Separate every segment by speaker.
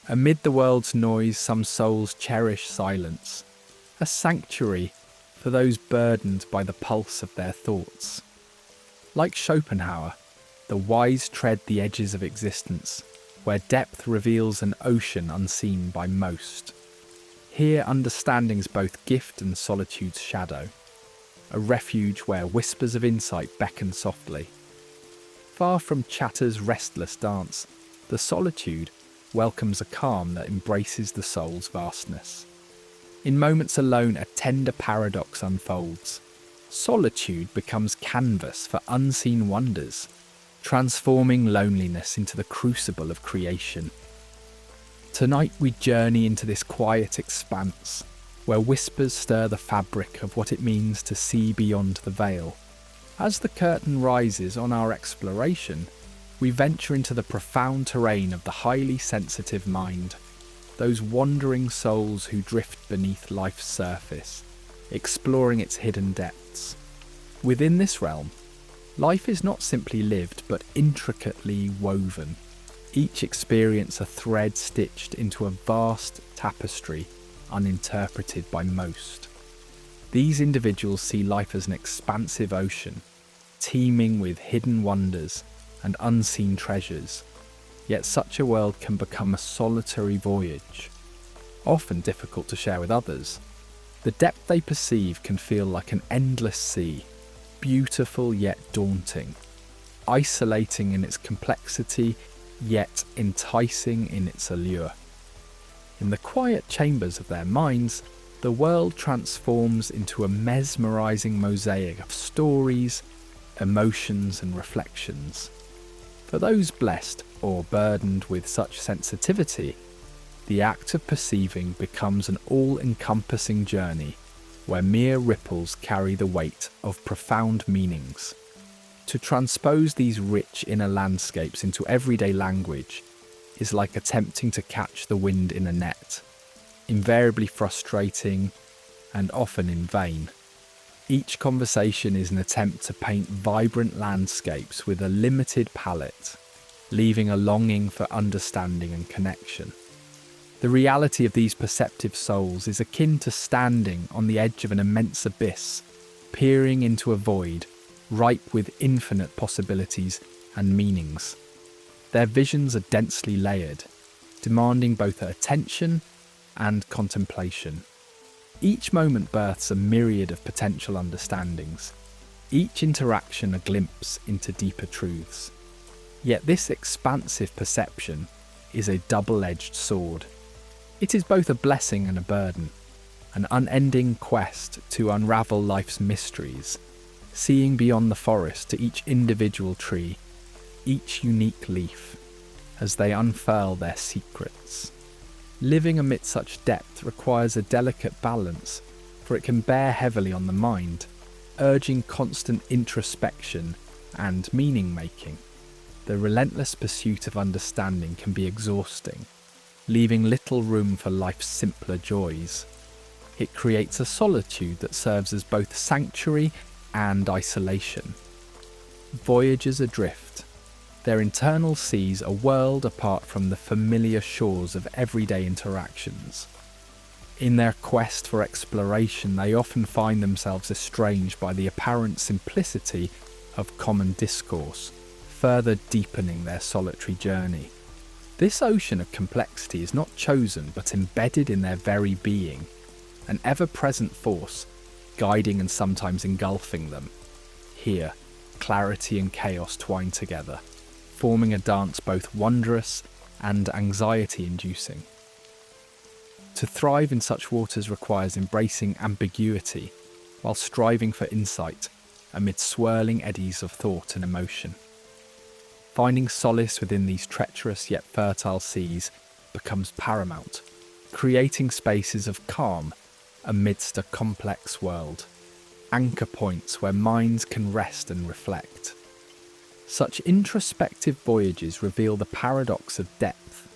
Speaker 1: Amid the world's noise, some souls cherish silence, a sanctuary for those burdened by the pulse of their thoughts. Like Schopenhauer, the wise tread the edges of existence, where depth reveals an ocean unseen by most. Here understanding's both gift and solitude's shadow, a refuge where whispers of insight beckon softly. Far from chatter's restless dance, the solitude welcomes a calm that embraces the soul's vastness. In moments alone, a tender paradox unfolds. Solitude becomes canvas for unseen wonders, transforming loneliness into the crucible of creation. Tonight we journey into this quiet expanse, where whispers stir the fabric of what it means to see beyond the veil. As the curtain rises on our exploration, we venture into the profound terrain of the highly sensitive mind, those wandering souls who drift beneath life's surface, exploring its hidden depths. Within this realm, life is not simply lived but intricately woven, each experience a thread stitched into a vast tapestry uninterpreted by most. These individuals see life as an expansive ocean, teeming with hidden wonders and unseen treasures, yet such a world can become a solitary voyage, often difficult to share with others. The depth they perceive can feel like an endless sea, beautiful yet daunting, isolating in its complexity yet enticing in its allure. In the quiet chambers of their minds, the world transforms into a mesmerizing mosaic of stories, emotions and reflections. For those blessed or burdened with such sensitivity, the act of perceiving becomes an all-encompassing journey where mere ripples carry the weight of profound meanings. To transpose these rich inner landscapes into everyday language is like attempting to catch the wind in a net, invariably frustrating and often in vain. Each conversation is an attempt to paint vibrant landscapes with a limited palette, leaving a longing for understanding and connection. The reality of these perceptive souls is akin to standing on the edge of an immense abyss, peering into a void, ripe with infinite possibilities and meanings. Their visions are densely layered, demanding both attention and contemplation. Each moment births a myriad of potential understandings, each interaction a glimpse into deeper truths. Yet this expansive perception is a double-edged sword. It is both a blessing and a burden, an unending quest to unravel life's mysteries, seeing beyond the forest to each individual tree, each unique leaf, as they unfurl their secrets. Living amid such depth requires a delicate balance, for it can bear heavily on the mind, urging constant introspection and meaning-making. The relentless pursuit of understanding can be exhausting, leaving little room for life's simpler joys. It creates a solitude that serves as both sanctuary and isolation. Voyagers adrift, their internal seas a world apart from the familiar shores of everyday interactions. In their quest for exploration, they often find themselves estranged by the apparent simplicity of common discourse, further deepening their solitary journey. This ocean of complexity is not chosen but embedded in their very being, an ever-present force guiding and sometimes engulfing them. Here, clarity and chaos twine together, forming a dance both wondrous and anxiety-inducing. To thrive in such waters requires embracing ambiguity while striving for insight amid swirling eddies of thought and emotion. Finding solace within these treacherous yet fertile seas becomes paramount, creating spaces of calm amidst a complex world, anchor points where minds can rest and reflect. Such introspective voyages reveal the paradox of depth,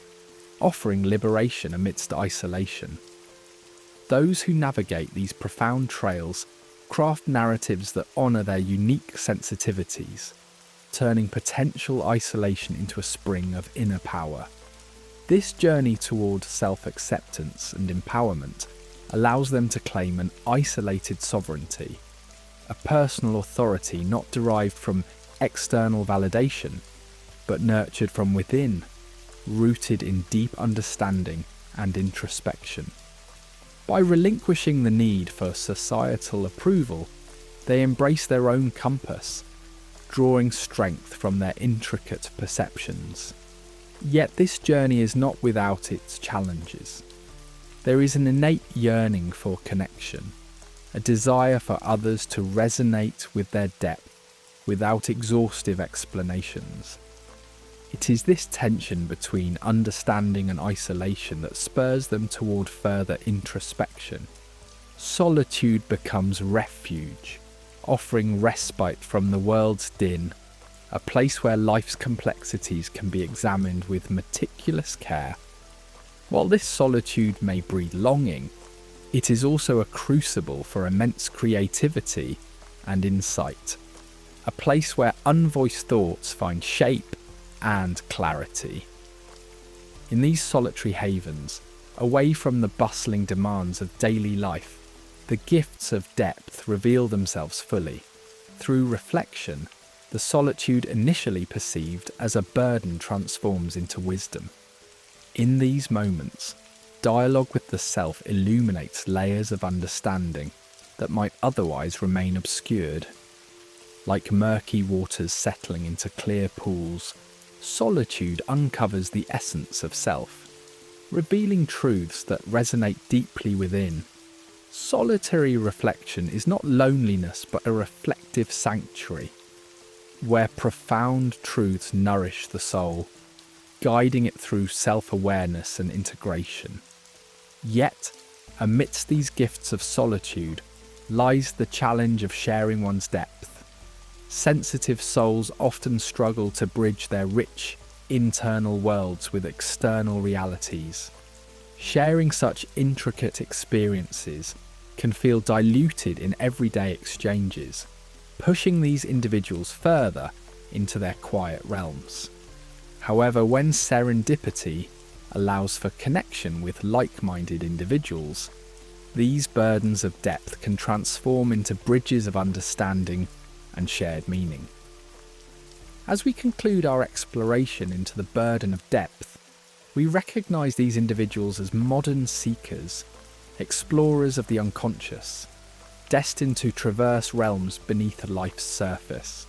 Speaker 1: offering liberation amidst isolation. Those who navigate these profound trails craft narratives that honour their unique sensitivities, turning potential isolation into a spring of inner power. This journey toward self-acceptance and empowerment allows them to claim an isolated sovereignty, a personal authority not derived from external validation, but nurtured from within, rooted in deep understanding and introspection. By relinquishing the need for societal approval, they embrace their own compass, drawing strength from their intricate perceptions. Yet this journey is not without its challenges. There is an innate yearning for connection, a desire for others to resonate with their depth without exhaustive explanations. It is this tension between understanding and isolation that spurs them toward further introspection. Solitude becomes refuge, offering respite from the world's din, a place where life's complexities can be examined with meticulous care. While this solitude may breed longing, it is also a crucible for immense creativity and insight, a place where unvoiced thoughts find shape and clarity. In these solitary havens, away from the bustling demands of daily life, the gifts of depth reveal themselves fully. Through reflection, the solitude initially perceived as a burden transforms into wisdom. In these moments, dialogue with the self illuminates layers of understanding that might otherwise remain obscured. Like murky waters settling into clear pools, solitude uncovers the essence of self, revealing truths that resonate deeply within. Solitary reflection is not loneliness but a reflective sanctuary, where profound truths nourish the soul, guiding it through self-awareness and integration. Yet, amidst these gifts of solitude, lies the challenge of sharing one's depth. Sensitive souls often struggle to bridge their rich, internal worlds with external realities. Sharing such intricate experiences can feel diluted in everyday exchanges, pushing these individuals further into their quiet realms. However, when serendipity allows for connection with like-minded individuals, these burdens of depth can transform into bridges of understanding and shared meaning. As we conclude our exploration into the burden of depth, we recognise these individuals as modern seekers, explorers of the unconscious, destined to traverse realms beneath life's surface.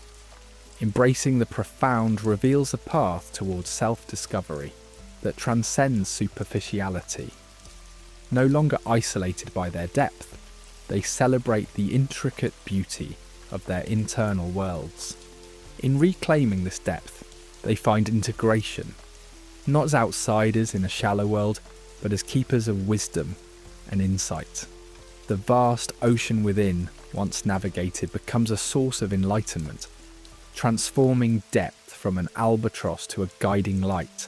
Speaker 1: Embracing the profound reveals a path towards self-discovery that transcends superficiality. No longer isolated by their depth, they celebrate the intricate beauty of their internal worlds. In reclaiming this depth, they find integration, not as outsiders in a shallow world, but as keepers of wisdom and insight. The vast ocean within, once navigated, becomes a source of enlightenment, transforming depth from an albatross to a guiding light,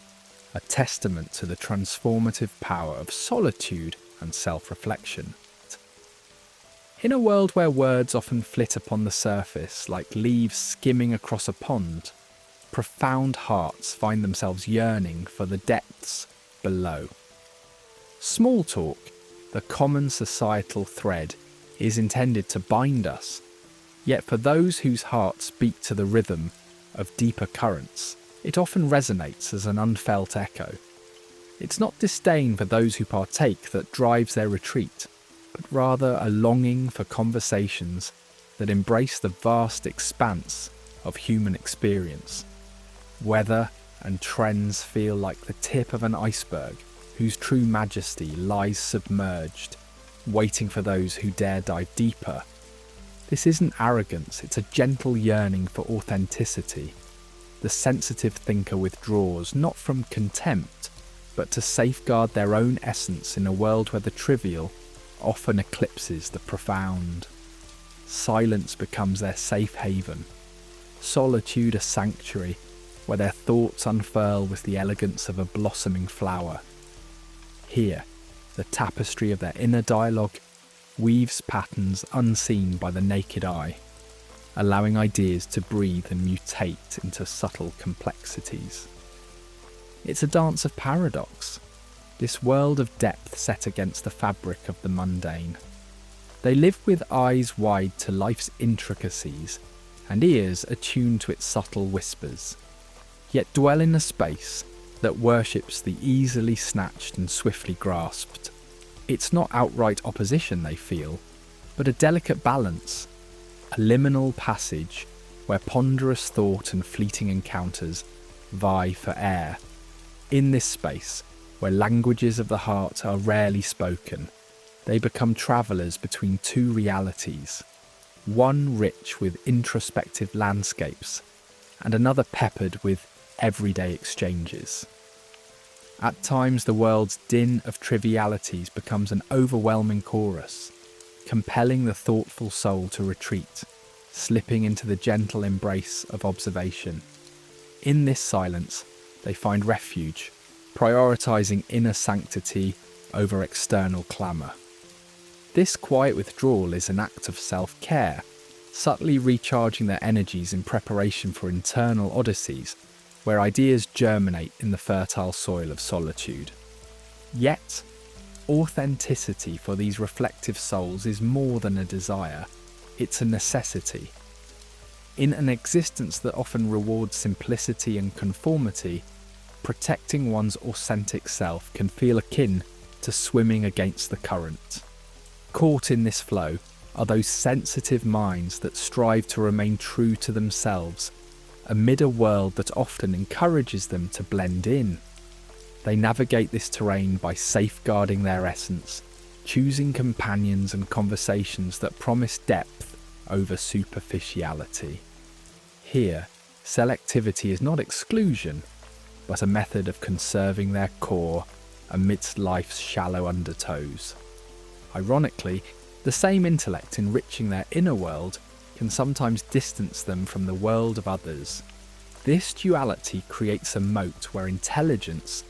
Speaker 1: a testament to the transformative power of solitude and self-reflection. In a world where words often flit upon the surface like leaves skimming across a pond, profound hearts find themselves yearning for the depths below. Small talk, the common societal thread, is intended to bind us, yet for those whose hearts beat to the rhythm of deeper currents, it often resonates as an unfelt echo. It's not disdain for those who partake that drives their retreat, but rather a longing for conversations that embrace the vast expanse of human experience. Weather and trends feel like the tip of an iceberg whose true majesty lies submerged, waiting for those who dare dive deeper. This isn't arrogance, it's a gentle yearning for authenticity. The sensitive thinker withdraws not from contempt, but to safeguard their own essence in a world where the trivial often eclipses the profound. Silence becomes their safe haven, solitude a sanctuary where their thoughts unfurl with the elegance of a blossoming flower. Here, the tapestry of their inner dialogue weaves patterns unseen by the naked eye, allowing ideas to breathe and mutate into subtle complexities. It's a dance of paradox, this world of depth set against the fabric of the mundane. They live with eyes wide to life's intricacies and ears attuned to its subtle whispers, yet dwell in a space that worships the easily snatched and swiftly grasped. It's not outright opposition they feel, but a delicate balance, a liminal passage where ponderous thought and fleeting encounters vie for air. In this space, where languages of the heart are rarely spoken, they become travellers between two realities, one rich with introspective landscapes, and another peppered with everyday exchanges. At times, the world's din of trivialities becomes an overwhelming chorus, compelling the thoughtful soul to retreat, slipping into the gentle embrace of observation. In this silence, they find refuge, prioritising inner sanctity over external clamour. This quiet withdrawal is an act of self-care, subtly recharging their energies in preparation for internal odysseys, where ideas germinate in the fertile soil of solitude. Yet, authenticity for these reflective souls is more than a desire, it's a necessity. In an existence that often rewards simplicity and conformity, protecting one's authentic self can feel akin to swimming against the current. Caught in this flow are those sensitive minds that strive to remain true to themselves amid a world that often encourages them to blend in. They navigate this terrain by safeguarding their essence, choosing companions and conversations that promise depth over superficiality. Here, selectivity is not exclusion, but a method of conserving their core amidst life's shallow undertows. Ironically, the same intellect enriching their inner world can sometimes distance them from the world of others. This duality creates a moat where intelligence,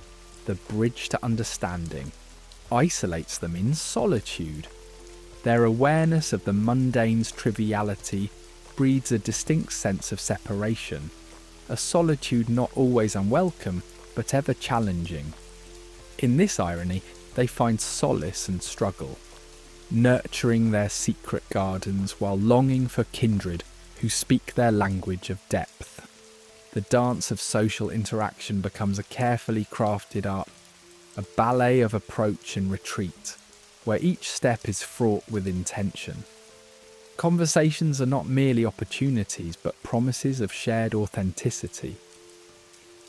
Speaker 1: the bridge to understanding, isolates them in solitude. Their awareness of the mundane's triviality breeds a distinct sense of separation, a solitude not always unwelcome, but ever challenging. In this irony, they find solace and struggle, nurturing their secret gardens while longing for kindred who speak their language of depth. The dance of social interaction becomes a carefully crafted art, a ballet of approach and retreat, where each step is fraught with intention. Conversations are not merely opportunities, but promises of shared authenticity.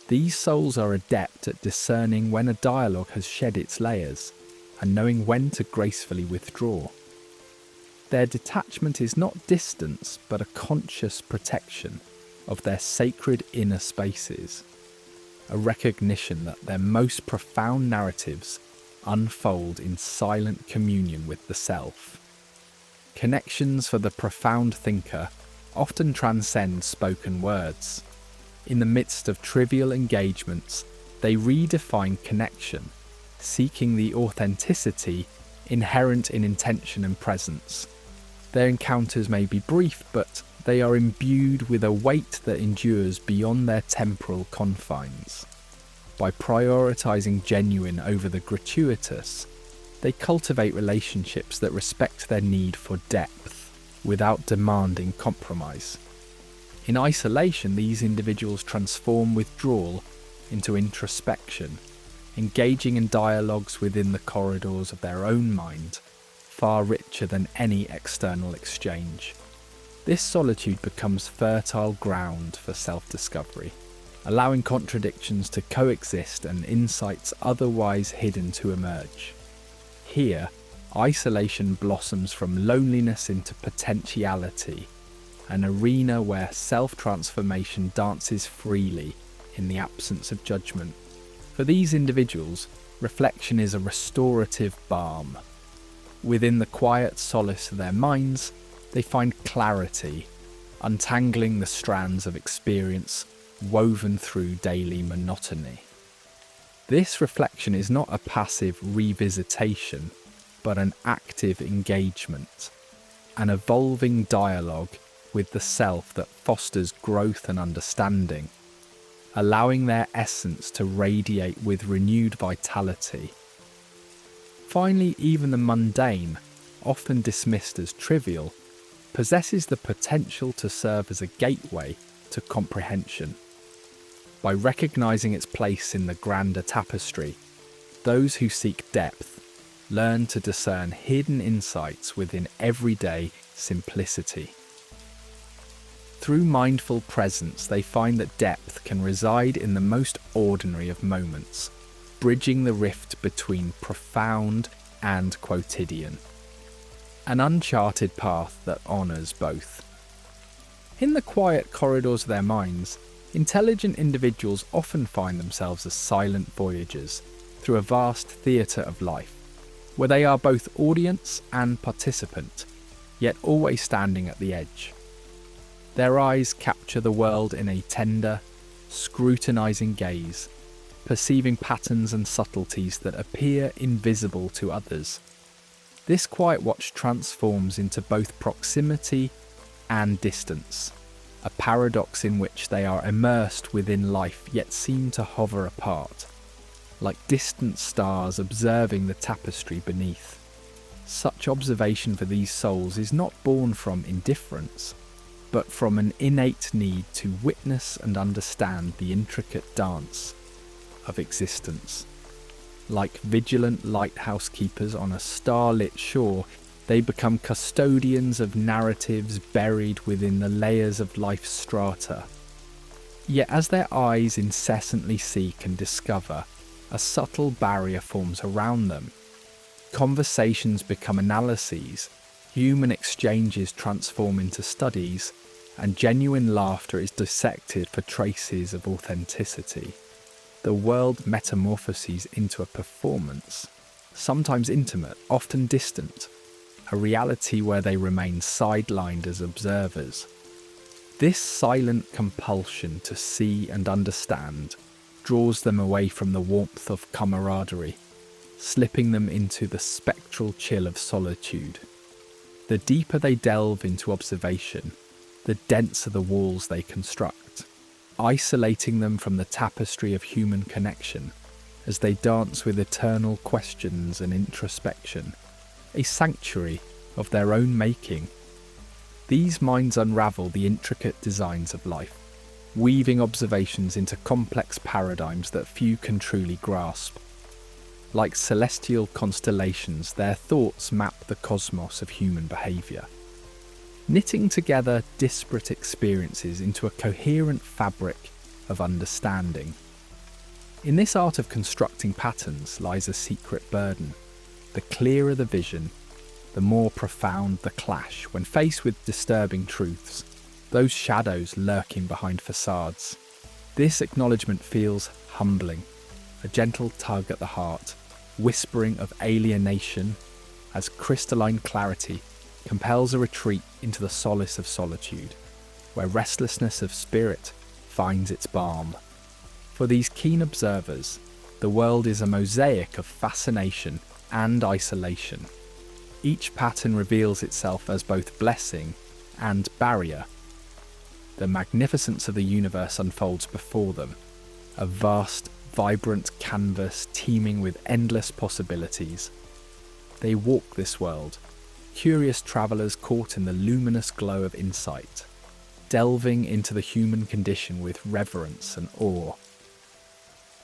Speaker 1: These souls are adept at discerning when a dialogue has shed its layers, and knowing when to gracefully withdraw. Their detachment is not distance, but a conscious protection of their sacred inner spaces, a recognition that their most profound narratives unfold in silent communion with the self. Connections for the profound thinker often transcend spoken words. In the midst of trivial engagements, they redefine connection, seeking the authenticity inherent in intention and presence. Their encounters may be brief, but they are imbued with a weight that endures beyond their temporal confines. By prioritizing genuine over the gratuitous, they cultivate relationships that respect their need for depth without demanding compromise. In isolation, these individuals transform withdrawal into introspection, engaging in dialogues within the corridors of their own mind, far richer than any external exchange. This solitude becomes fertile ground for self-discovery, allowing contradictions to coexist and insights otherwise hidden to emerge. Here, isolation blossoms from loneliness into potentiality, an arena where self-transformation dances freely in the absence of judgment. For these individuals, reflection is a restorative balm. Within the quiet solace of their minds, they find clarity, untangling the strands of experience woven through daily monotony. This reflection is not a passive revisitation, but an active engagement, an evolving dialogue with the self that fosters growth and understanding, allowing their essence to radiate with renewed vitality. Finally, even the mundane, often dismissed as trivial, possesses the potential to serve as a gateway to comprehension. By recognizing its place in the grander tapestry, those who seek depth learn to discern hidden insights within everyday simplicity. Through mindful presence, they find that depth can reside in the most ordinary of moments, bridging the rift between profound and quotidian. An uncharted path that honours both. In the quiet corridors of their minds, intelligent individuals often find themselves as silent voyagers through a vast theatre of life, where they are both audience and participant, yet always standing at the edge. Their eyes capture the world in a tender, scrutinising gaze, perceiving patterns and subtleties that appear invisible to others. This quiet watch transforms into both proximity and distance, a paradox in which they are immersed within life yet seem to hover apart, like distant stars observing the tapestry beneath. Such observation for these souls is not born from indifference, but from an innate need to witness and understand the intricate dance of existence. Like vigilant lighthouse keepers on a starlit shore, they become custodians of narratives buried within the layers of life's strata. Yet as their eyes incessantly seek and discover, a subtle barrier forms around them. Conversations become analyses, human exchanges transform into studies, and genuine laughter is dissected for traces of authenticity. The world metamorphoses into a performance, sometimes intimate, often distant, a reality where they remain sidelined as observers. This silent compulsion to see and understand draws them away from the warmth of camaraderie, slipping them into the spectral chill of solitude. The deeper they delve into observation, the denser the walls they construct, isolating them from the tapestry of human connection as they dance with eternal questions and introspection, a sanctuary of their own making. These minds unravel the intricate designs of life, weaving observations into complex paradigms that few can truly grasp. Like celestial constellations, their thoughts map the cosmos of human behaviour, knitting together disparate experiences into a coherent fabric of understanding. In this art of constructing patterns lies a secret burden. The clearer the vision, the more profound the clash when faced with disturbing truths, those shadows lurking behind facades. This acknowledgement feels humbling, a gentle tug at the heart, whispering of alienation, as crystalline clarity compels a retreat into the solace of solitude, where restlessness of spirit finds its balm. For these keen observers, the world is a mosaic of fascination and isolation. Each pattern reveals itself as both blessing and barrier. The magnificence of the universe unfolds before them, a vast, vibrant canvas teeming with endless possibilities. They walk this world, curious travellers caught in the luminous glow of insight, delving into the human condition with reverence and awe.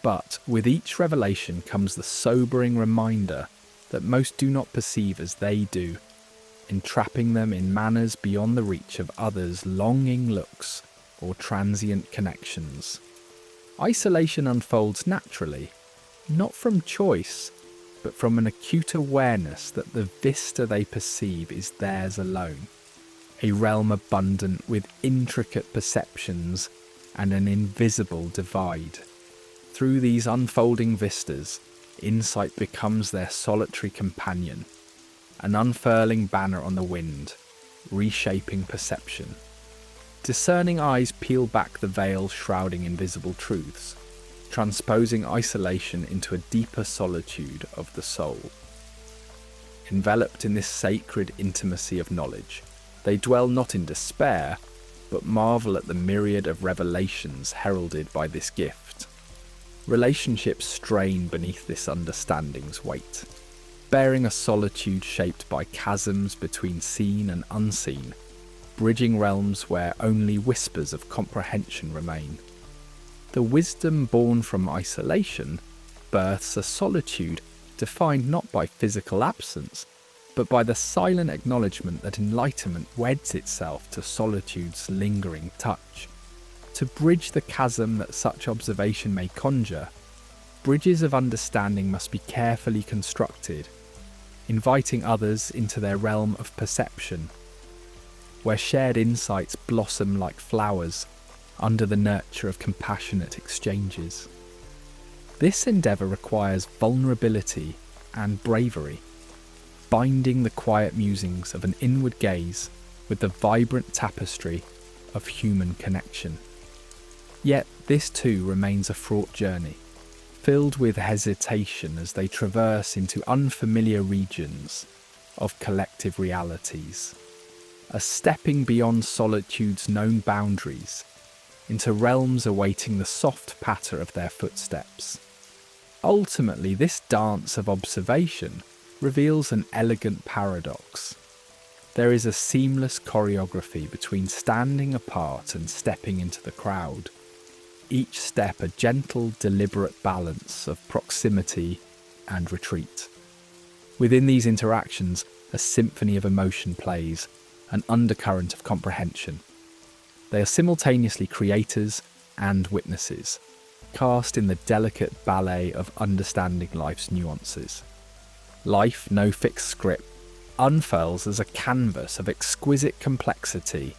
Speaker 1: But with each revelation comes the sobering reminder that most do not perceive as they do, entrapping them in manners beyond the reach of others' longing looks or transient connections. Isolation unfolds naturally, not from choice, but from an acute awareness that the vista they perceive is theirs alone, a realm abundant with intricate perceptions and an invisible divide. Through these unfolding vistas, insight becomes their solitary companion, an unfurling banner on the wind, reshaping perception. Discerning eyes peel back the veil shrouding invisible truths, transposing isolation into a deeper solitude of the soul. Enveloped in this sacred intimacy of knowledge, they dwell not in despair, but marvel at the myriad of revelations heralded by this gift. Relationships strain beneath this understanding's weight, bearing a solitude shaped by chasms between seen and unseen, bridging realms where only whispers of comprehension remain. The wisdom born from isolation births a solitude defined not by physical absence, but by the silent acknowledgement that enlightenment weds itself to solitude's lingering touch. To bridge the chasm that such observation may conjure, bridges of understanding must be carefully constructed, inviting others into their realm of perception, where shared insights blossom like flowers under the nurture of compassionate exchanges. This endeavour requires vulnerability and bravery, binding the quiet musings of an inward gaze with the vibrant tapestry of human connection. Yet this too remains a fraught journey, filled with hesitation as they traverse into unfamiliar regions of collective realities, a stepping beyond solitude's known boundaries into realms awaiting the soft patter of their footsteps. Ultimately, this dance of observation reveals an elegant paradox. There is a seamless choreography between standing apart and stepping into the crowd, each step a gentle, deliberate balance of proximity and retreat. Within these interactions, a symphony of emotion plays, an undercurrent of comprehension. They are simultaneously creators and witnesses, cast in the delicate ballet of understanding life's nuances. Life, no fixed script, unfurls as a canvas of exquisite complexity,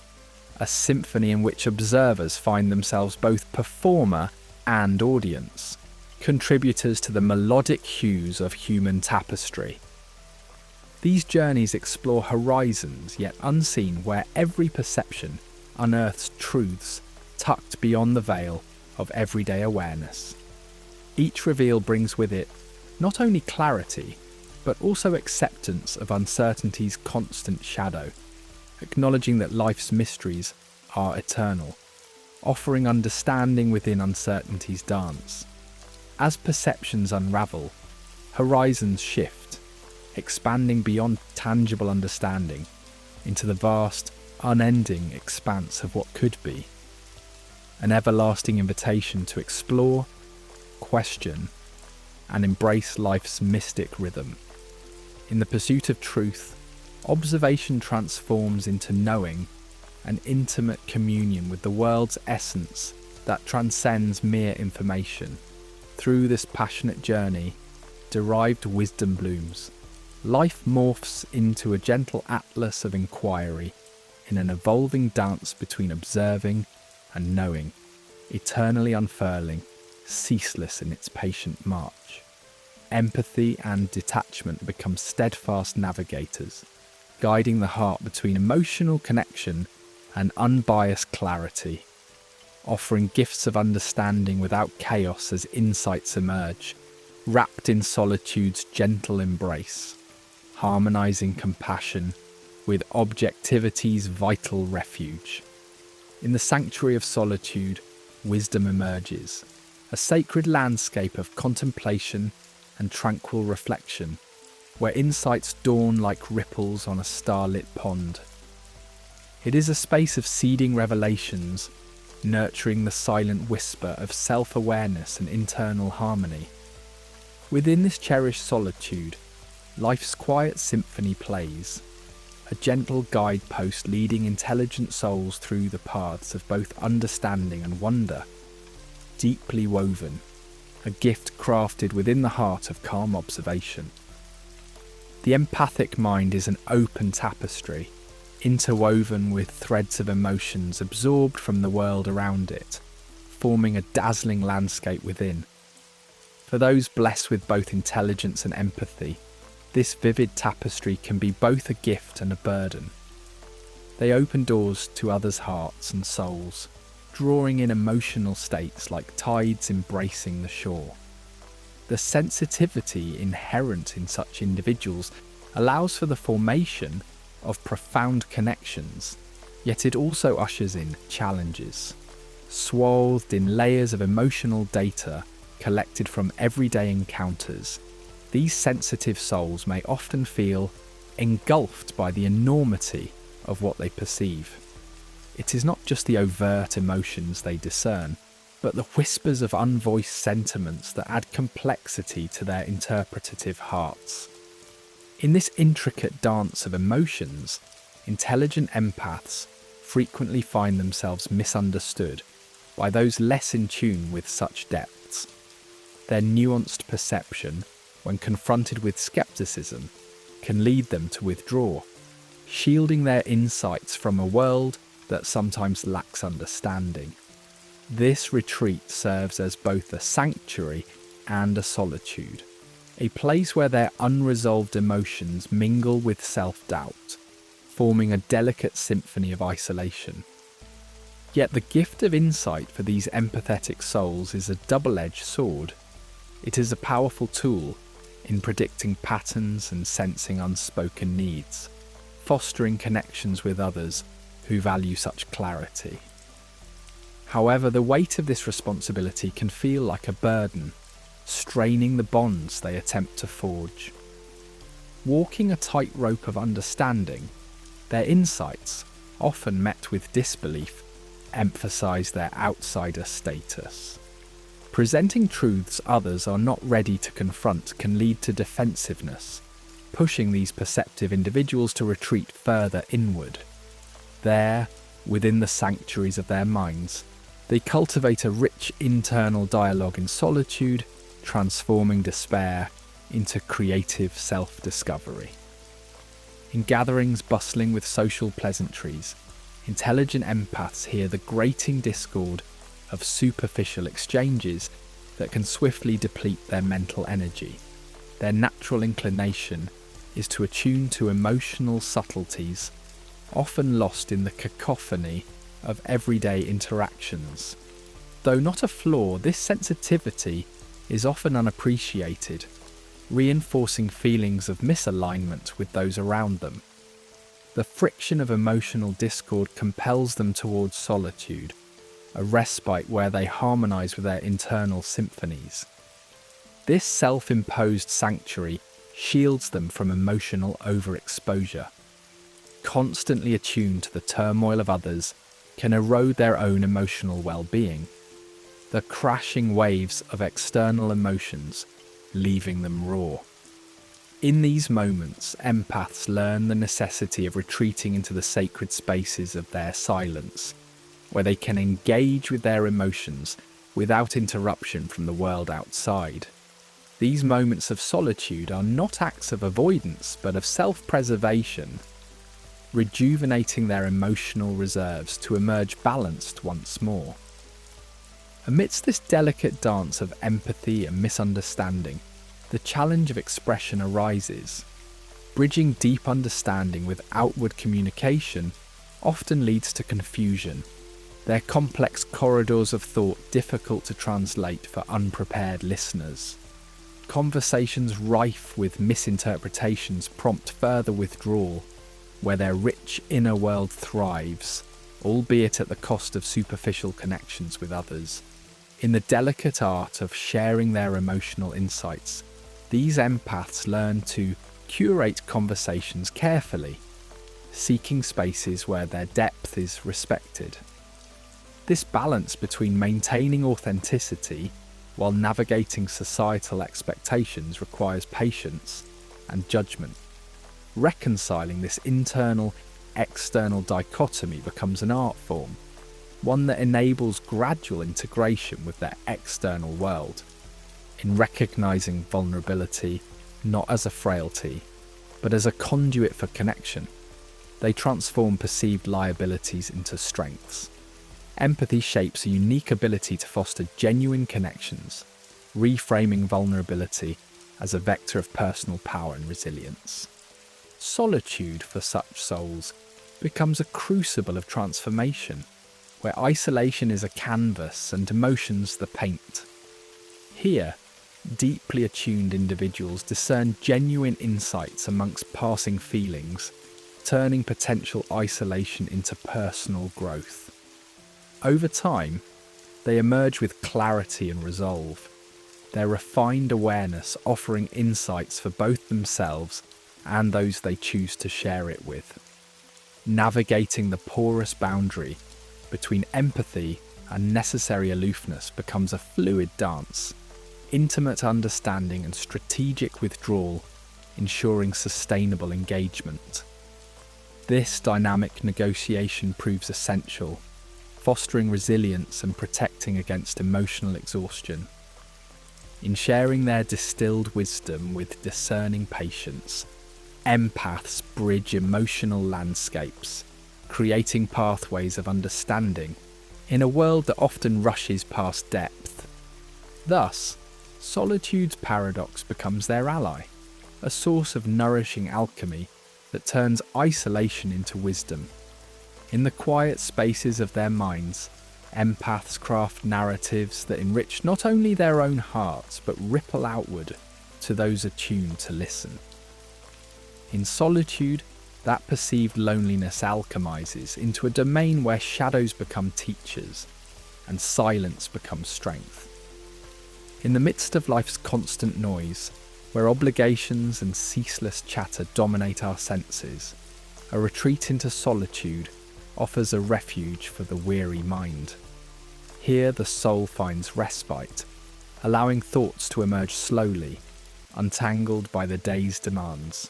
Speaker 1: a symphony in which observers find themselves both performer and audience, contributors to the melodic hues of human tapestry. These journeys explore horizons yet unseen, where every perception unearths truths tucked beyond the veil of everyday awareness. Each reveal brings with it not only clarity, but also acceptance of uncertainty's constant shadow, acknowledging that life's mysteries are eternal, offering understanding within uncertainty's dance. As perceptions unravel, horizons shift, expanding beyond tangible understanding into the vast, unending expanse of what could be. An everlasting invitation to explore, question, and embrace life's mystic rhythm. In the pursuit of truth, observation transforms into knowing, an intimate communion with the world's essence that transcends mere information. Through this passionate journey, derived wisdom blooms. Life morphs into a gentle atlas of inquiry, in an evolving dance between observing and knowing, eternally unfurling, ceaseless in its patient march. Empathy and detachment become steadfast navigators, guiding the heart between emotional connection and unbiased clarity, offering gifts of understanding without chaos as insights emerge, wrapped in solitude's gentle embrace, harmonizing compassion with objectivity's vital refuge. In the sanctuary of solitude, wisdom emerges, a sacred landscape of contemplation and tranquil reflection, where insights dawn like ripples on a starlit pond. It is a space of seeding revelations, nurturing the silent whisper of self-awareness and internal harmony. Within this cherished solitude, life's quiet symphony plays, a gentle guidepost leading intelligent souls through the paths of both understanding and wonder. Deeply woven, a gift crafted within the heart of calm observation. The empathic mind is an open tapestry, interwoven with threads of emotions absorbed from the world around it, forming a dazzling landscape within. For those blessed with both intelligence and empathy, this vivid tapestry can be both a gift and a burden. They open doors to others' hearts and souls, drawing in emotional states like tides embracing the shore. The sensitivity inherent in such individuals allows for the formation of profound connections, Yet it also ushers in challenges. Swathed in layers of emotional data collected from everyday encounters, these sensitive souls may often feel engulfed by the enormity of what they perceive. It is not just the overt emotions they discern, but the whispers of unvoiced sentiments that add complexity to their interpretative hearts. In this intricate dance of emotions, intelligent empaths frequently find themselves misunderstood by those less in tune with such depths. Their nuanced perception, when confronted with skepticism, can lead them to withdraw, shielding their insights from a world that sometimes lacks understanding. This retreat serves as both a sanctuary and a solitude, a place where their unresolved emotions mingle with self-doubt, forming a delicate symphony of isolation. Yet the gift of insight for these empathetic souls is a double-edged sword. It is a powerful tool in predicting patterns and sensing unspoken needs, fostering connections with others who value such clarity. However, the weight of this responsibility can feel like a burden, straining the bonds they attempt to forge. Walking a tightrope of understanding, their insights, often met with disbelief, emphasize their outsider status. Presenting truths others are not ready to confront can lead to defensiveness, pushing these perceptive individuals to retreat further inward. There, within the sanctuaries of their minds, they cultivate a rich internal dialogue in solitude, transforming despair into creative self-discovery. In gatherings bustling with social pleasantries, intelligent empaths hear the grating discord of superficial exchanges that can swiftly deplete their mental energy. Their natural inclination is to attune to emotional subtleties, often lost in the cacophony of everyday interactions. Though not a flaw, this sensitivity is often unappreciated, reinforcing feelings of misalignment with those around them. The friction of emotional discord compels them towards solitude, a respite where they harmonize with their internal symphonies. This self-imposed sanctuary shields them from emotional overexposure. Constantly attuned to the turmoil of others can erode their own emotional well-being, the crashing waves of external emotions leaving them raw. In these moments, empaths learn the necessity of retreating into the sacred spaces of their silence, where they can engage with their emotions without interruption from the world outside. These moments of solitude are not acts of avoidance, but of self-preservation, rejuvenating their emotional reserves to emerge balanced once more. Amidst this delicate dance of empathy and misunderstanding, the challenge of expression arises. Bridging deep understanding with outward communication often leads to confusion, their complex corridors of thought difficult to translate for unprepared listeners. Conversations rife with misinterpretations prompt further withdrawal, where their rich inner world thrives, albeit at the cost of superficial connections with others. In the delicate art of sharing their emotional insights, these empaths learn to curate conversations carefully, seeking spaces where their depth is respected. This balance between maintaining authenticity while navigating societal expectations requires patience and judgment. Reconciling this internal-external dichotomy becomes an art form, one that enables gradual integration with their external world, in recognizing vulnerability not as a frailty, but as a conduit for connection. They transform perceived liabilities into strengths. Empathy shapes a unique ability to foster genuine connections, reframing vulnerability as a vector of personal power and resilience. Solitude for such souls becomes a crucible of transformation, where isolation is a canvas and emotions the paint. Here, deeply attuned individuals discern genuine insights amongst passing feelings, turning potential isolation into personal growth. Over time, they emerge with clarity and resolve, their refined awareness offering insights for both themselves and those they choose to share it with. Navigating the porous boundary between empathy and necessary aloofness becomes a fluid dance, intimate understanding and strategic withdrawal, ensuring sustainable engagement. This dynamic negotiation proves essential, fostering resilience and protecting against emotional exhaustion. In sharing their distilled wisdom with discerning patience, empaths bridge emotional landscapes, creating pathways of understanding in a world that often rushes past depth. Thus, solitude's paradox becomes their ally, a source of nourishing alchemy that turns isolation into wisdom. In the quiet spaces of their minds, empaths craft narratives that enrich not only their own hearts but ripple outward to those attuned to listen. In solitude, that perceived loneliness alchemizes into a domain where shadows become teachers and silence becomes strength. In the midst of life's constant noise, where obligations and ceaseless chatter dominate our senses, a retreat into solitude offers a refuge for the weary mind. Here the soul finds respite, allowing thoughts to emerge slowly, untangled by the day's demands.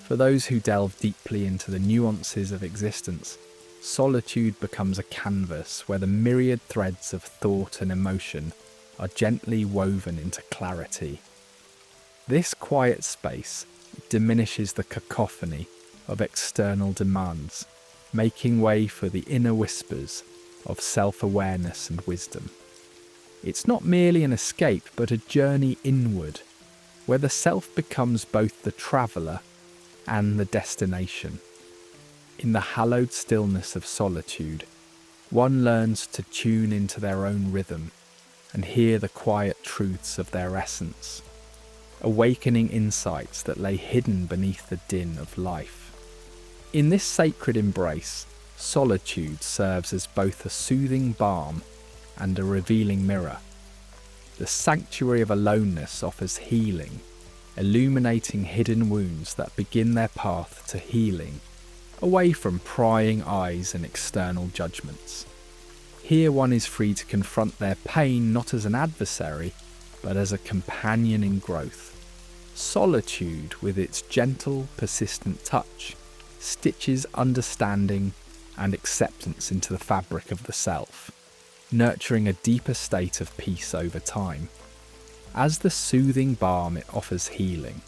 Speaker 1: For those who delve deeply into the nuances of existence, solitude becomes a canvas where the myriad threads of thought and emotion are gently woven into clarity. This quiet space diminishes the cacophony of external demands, making way for the inner whispers of self-awareness and wisdom. It's not merely an escape, but a journey inward, where the self becomes both the traveller and the destination. In the hallowed stillness of solitude, one learns to tune into their own rhythm and hear the quiet truths of their essence, awakening insights that lay hidden beneath the din of life. In this sacred embrace, solitude serves as both a soothing balm and a revealing mirror. The sanctuary of aloneness offers healing, illuminating hidden wounds that begin their path to healing, away from prying eyes and external judgments. Here one is free to confront their pain not as an adversary, but as a companion in growth. Solitude, with its gentle, persistent touch, stitches understanding and acceptance into the fabric of the self, nurturing a deeper state of peace over time. As the soothing balm it offers healing,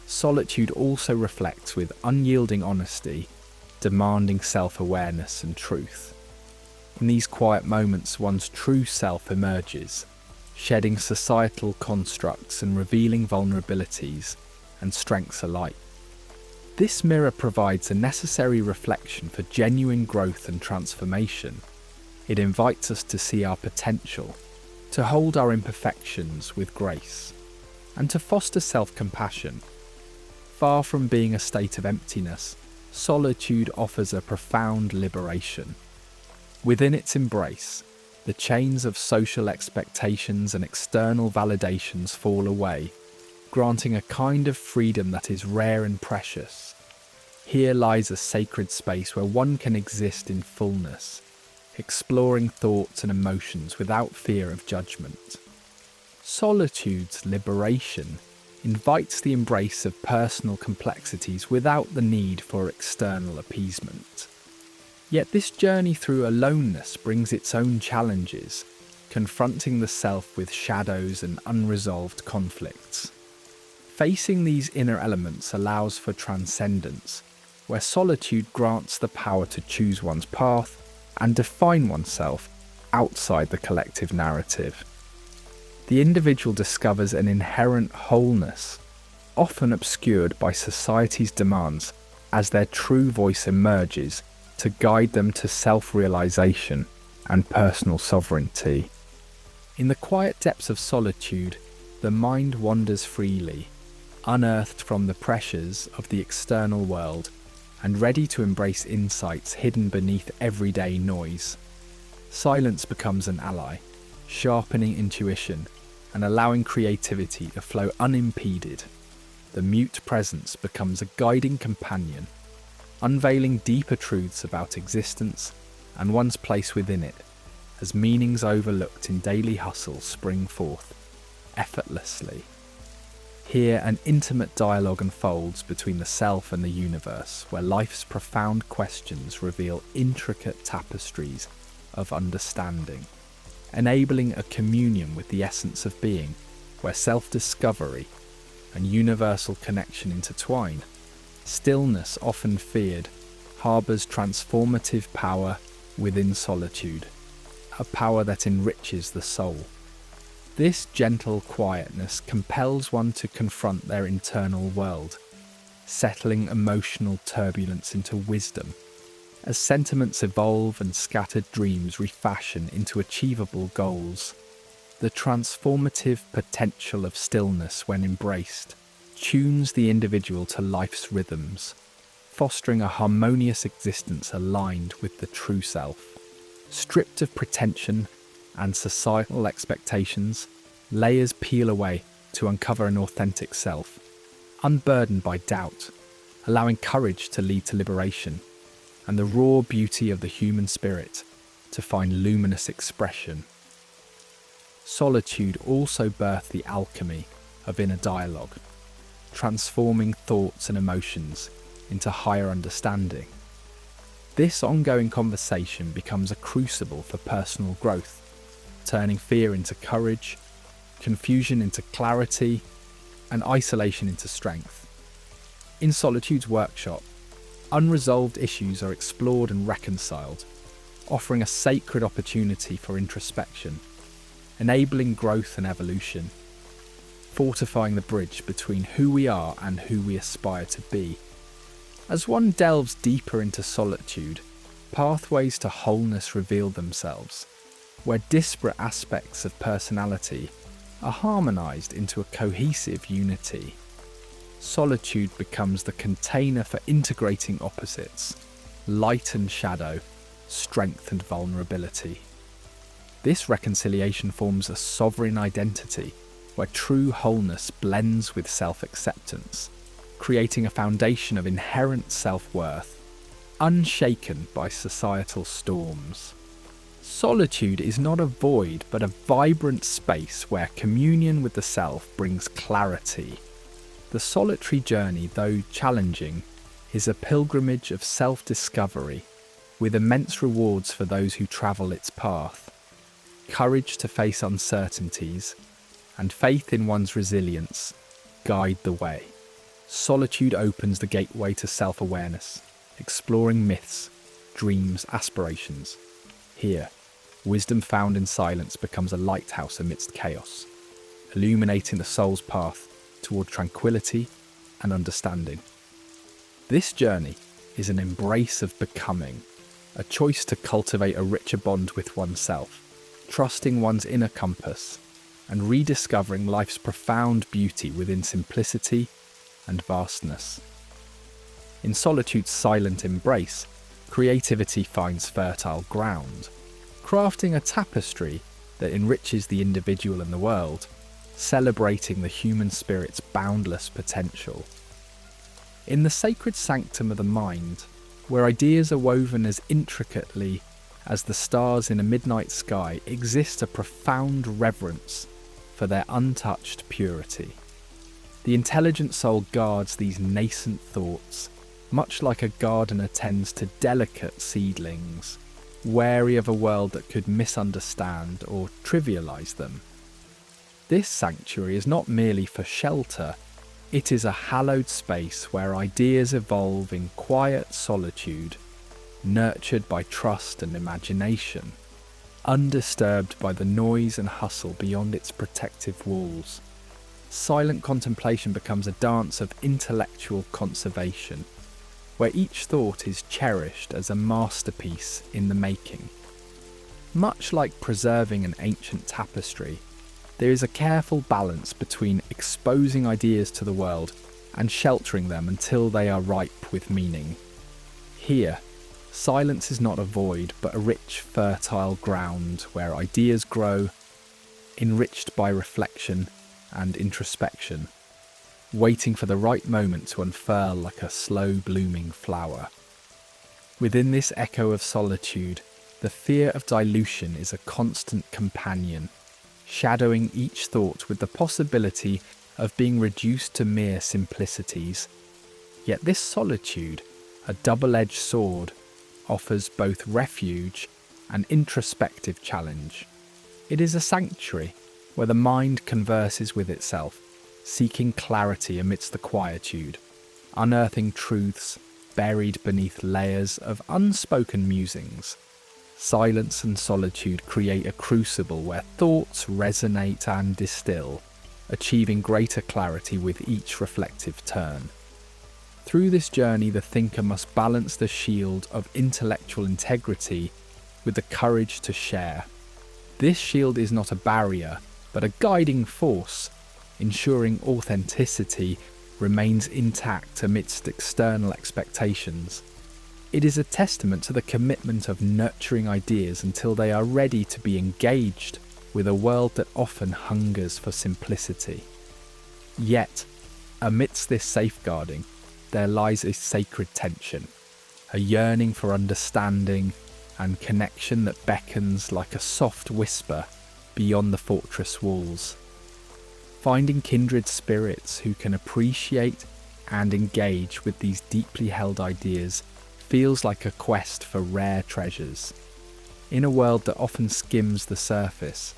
Speaker 1: solitude also reflects with unyielding honesty, demanding self-awareness and truth. In these quiet moments, one's true self emerges, shedding societal constructs and revealing vulnerabilities and strengths alike. This mirror provides a necessary reflection for genuine growth and transformation. It invites us to see our potential, to hold our imperfections with grace, and to foster self-compassion. Far from being a state of emptiness, solitude offers a profound liberation. Within its embrace, the chains of social expectations and external validations fall away, granting a kind of freedom that is rare and precious. Here lies a sacred space where one can exist in fullness, exploring thoughts and emotions without fear of judgment. Solitude's liberation invites the embrace of personal complexities without the need for external appeasement. Yet this journey through aloneness brings its own challenges, confronting the self with shadows and unresolved conflicts. Facing these inner elements allows for transcendence, where solitude grants the power to choose one's path and define oneself outside the collective narrative. The individual discovers an inherent wholeness, often obscured by society's demands, as their true voice emerges to guide them to self-realization and personal sovereignty. In the quiet depths of solitude, the mind wanders freely, unearthed from the pressures of the external world, and ready to embrace insights hidden beneath everyday noise. Silence becomes an ally, sharpening intuition and allowing creativity to flow unimpeded. The mute presence becomes a guiding companion, unveiling deeper truths about existence and one's place within it, as meanings overlooked in daily hustle spring forth effortlessly. Here, an intimate dialogue unfolds between the self and the universe, where life's profound questions reveal intricate tapestries of understanding, enabling a communion with the essence of being, where self-discovery and universal connection intertwine. Stillness, often feared, harbours transformative power within solitude, a power that enriches the soul. This gentle quietness compels one to confront their internal world, settling emotional turbulence into wisdom. As sentiments evolve and scattered dreams refashion into achievable goals, the transformative potential of stillness, when embraced, tunes the individual to life's rhythms, fostering a harmonious existence aligned with the true self. Stripped of pretension and societal expectations, layers peel away to uncover an authentic self, unburdened by doubt, allowing courage to lead to liberation, and the raw beauty of the human spirit to find luminous expression. Solitude also birthed the alchemy of inner dialogue, transforming thoughts and emotions into higher understanding. This ongoing conversation becomes a crucible for personal growth, turning fear into courage, confusion into clarity, and isolation into strength. In Solitude's workshop, unresolved issues are explored and reconciled, offering a sacred opportunity for introspection, enabling growth and evolution, fortifying the bridge between who we are and who we aspire to be. As one delves deeper into solitude, pathways to wholeness reveal themselves, where disparate aspects of personality are harmonized into a cohesive unity. Solitude becomes the container for integrating opposites, light and shadow, strength and vulnerability. This reconciliation forms a sovereign identity where true wholeness blends with self-acceptance, creating a foundation of inherent self-worth, unshaken by societal storms. Solitude is not a void, but a vibrant space where communion with the self brings clarity. The solitary journey, though challenging, is a pilgrimage of self-discovery, with immense rewards for those who travel its path. Courage to face uncertainties, and faith in one's resilience guide the way. Solitude opens the gateway to self-awareness, exploring myths, dreams, aspirations. Here, wisdom found in silence becomes a lighthouse amidst chaos, illuminating the soul's path toward tranquility and understanding. This journey is an embrace of becoming, a choice to cultivate a richer bond with oneself, trusting one's inner compass, and rediscovering life's profound beauty within simplicity and vastness. In solitude's silent embrace, creativity finds fertile ground, crafting a tapestry that enriches the individual and the world, celebrating the human spirit's boundless potential. In the sacred sanctum of the mind, where ideas are woven as intricately as the stars in a midnight sky, exists a profound reverence for their untouched purity. The intelligent soul guards these nascent thoughts, much like a gardener tends to delicate seedlings, wary of a world that could misunderstand or trivialize them. This sanctuary is not merely for shelter, it is a hallowed space where ideas evolve in quiet solitude, nurtured by trust and imagination, undisturbed by the noise and hustle beyond its protective walls. Silent contemplation becomes a dance of intellectual conservation, where each thought is cherished as a masterpiece in the making. Much like preserving an ancient tapestry, there is a careful balance between exposing ideas to the world and sheltering them until they are ripe with meaning. Here, silence is not a void, but a rich, fertile ground where ideas grow, enriched by reflection and introspection, waiting for the right moment to unfurl like a slow-blooming flower. Within this echo of solitude, the fear of dilution is a constant companion, shadowing each thought with the possibility of being reduced to mere simplicities. Yet this solitude, a double-edged sword, offers both refuge and introspective challenge. It is a sanctuary where the mind converses with itself, seeking clarity amidst the quietude, unearthing truths buried beneath layers of unspoken musings. Silence and solitude create a crucible where thoughts resonate and distill, achieving greater clarity with each reflective turn. Through this journey, the thinker must balance the shield of intellectual integrity with the courage to share. This shield is not a barrier, but a guiding force, ensuring authenticity remains intact amidst external expectations. It is a testament to the commitment of nurturing ideas until they are ready to be engaged with a world that often hungers for simplicity. Yet, amidst this safeguarding, there lies a sacred tension, a yearning for understanding and connection that beckons like a soft whisper beyond the fortress walls. Finding kindred spirits who can appreciate and engage with these deeply held ideas feels like a quest for rare treasures. In a world that often skims the surface,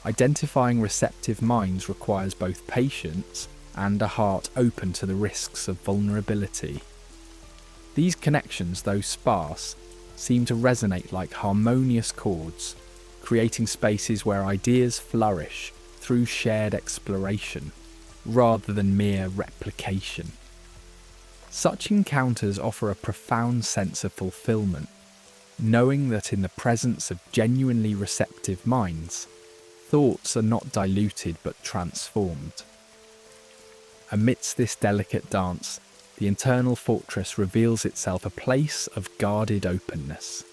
Speaker 1: identifying receptive minds requires both patience and a heart open to the risks of vulnerability. These connections, though sparse, seem to resonate like harmonious chords, creating spaces where ideas flourish through shared exploration, rather than mere replication. Such encounters offer a profound sense of fulfillment, knowing that in the presence of genuinely receptive minds, thoughts are not diluted but transformed. Amidst this delicate dance, the internal fortress reveals itself a place of guarded openness,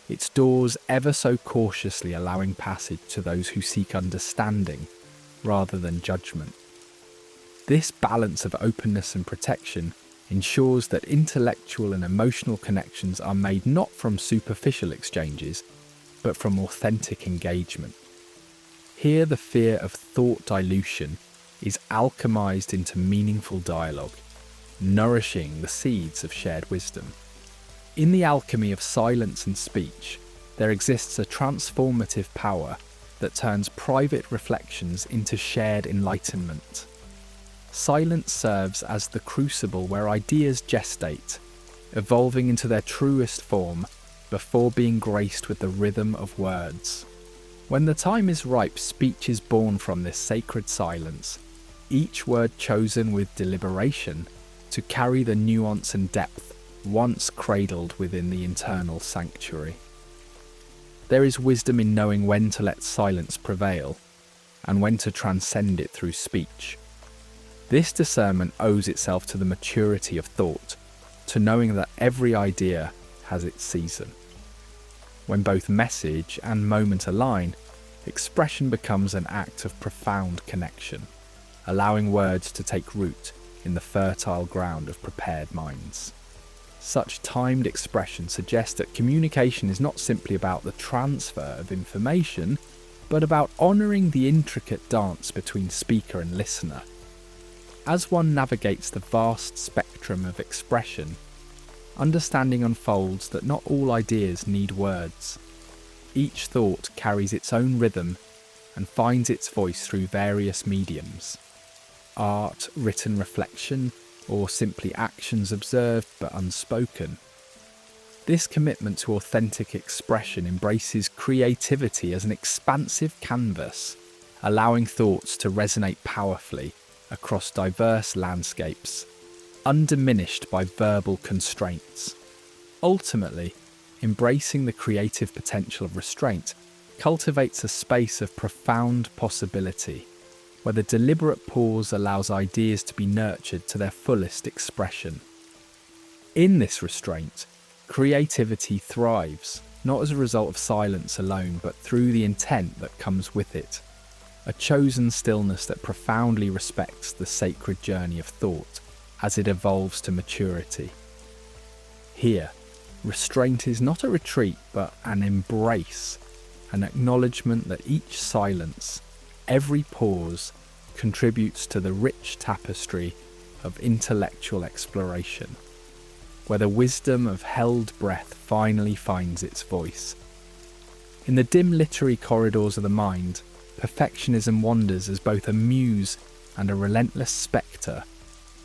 Speaker 1: its doors ever so cautiously allowing passage to those who seek understanding rather than judgment. This balance of openness and protection ensures that intellectual and emotional connections are made not from superficial exchanges, but from authentic engagement. Here, the fear of thought dilution is alchemized into meaningful dialogue, nourishing the seeds of shared wisdom. In the alchemy of silence and speech, there exists a transformative power that turns private reflections into shared enlightenment. Silence serves as the crucible where ideas gestate, evolving into their truest form before being graced with the rhythm of words. When the time is ripe, speech is born from this sacred silence, each word chosen with deliberation to carry the nuance and depth once cradled within the internal sanctuary. There is wisdom in knowing when to let silence prevail and when to transcend it through speech. This discernment owes itself to the maturity of thought, to knowing that every idea has its season. When both message and moment align, expression becomes an act of profound connection, allowing words to take root in the fertile ground of prepared minds. Such timed expression suggests that communication is not simply about the transfer of information, but about honouring the intricate dance between speaker and listener. As one navigates the vast spectrum of expression, understanding unfolds that not all ideas need words. Each thought carries its own rhythm and finds its voice through various mediums. Art, written reflection, or simply actions observed but unspoken. This commitment to authentic expression embraces creativity as an expansive canvas, allowing thoughts to resonate powerfully across diverse landscapes, undiminished by verbal constraints. Ultimately, embracing the creative potential of restraint cultivates a space of profound possibility, where the deliberate pause allows ideas to be nurtured to their fullest expression. In this restraint, Creativity thrives, not as a result of silence alone, but through the intent that comes with it. A chosen stillness that profoundly respects the sacred journey of thought as it evolves to maturity. Here, restraint is not a retreat, but an embrace, an acknowledgement that each silence, every pause, contributes to the rich tapestry of intellectual exploration, where the wisdom of held breath finally finds its voice. In the dim literary corridors of the mind, perfectionism wanders as both a muse and a relentless spectre,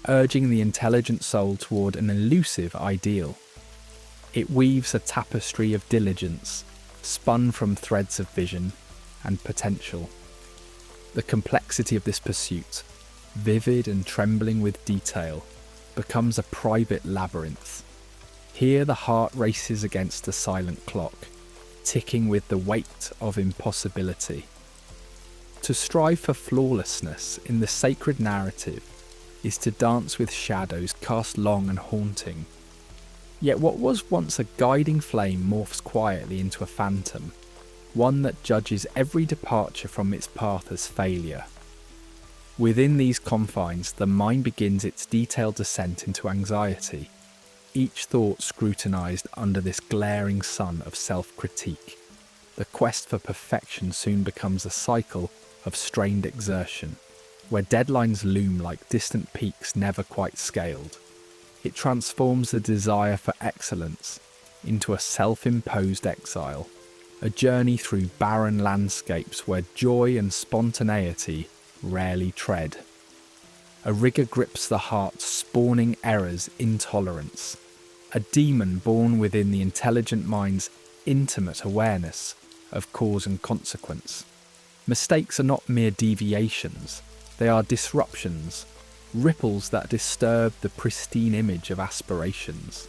Speaker 1: urging the intelligent soul toward an elusive ideal. It weaves a tapestry of diligence, spun from threads of vision and potential. The complexity of this pursuit, vivid and trembling with detail, becomes a private labyrinth. Here the heart races against a silent clock, ticking with the weight of impossibility. To strive for flawlessness in the sacred narrative is to dance with shadows cast long and haunting. Yet what was once a guiding flame morphs quietly into a phantom, one that judges every departure from its path as failure. Within these confines, the mind begins its detailed descent into anxiety, each thought scrutinized under this glaring sun of self-critique. The quest for perfection soon becomes a cycle of strained exertion, where deadlines loom like distant peaks never quite scaled. It transforms the desire for excellence into a self-imposed exile, a journey through barren landscapes where joy and spontaneity rarely tread. A rigour grips the heart, spawning errors, intolerance, a demon born within the intelligent mind's intimate awareness of cause and consequence. Mistakes are not mere deviations, they are disruptions, ripples that disturb the pristine image of aspirations.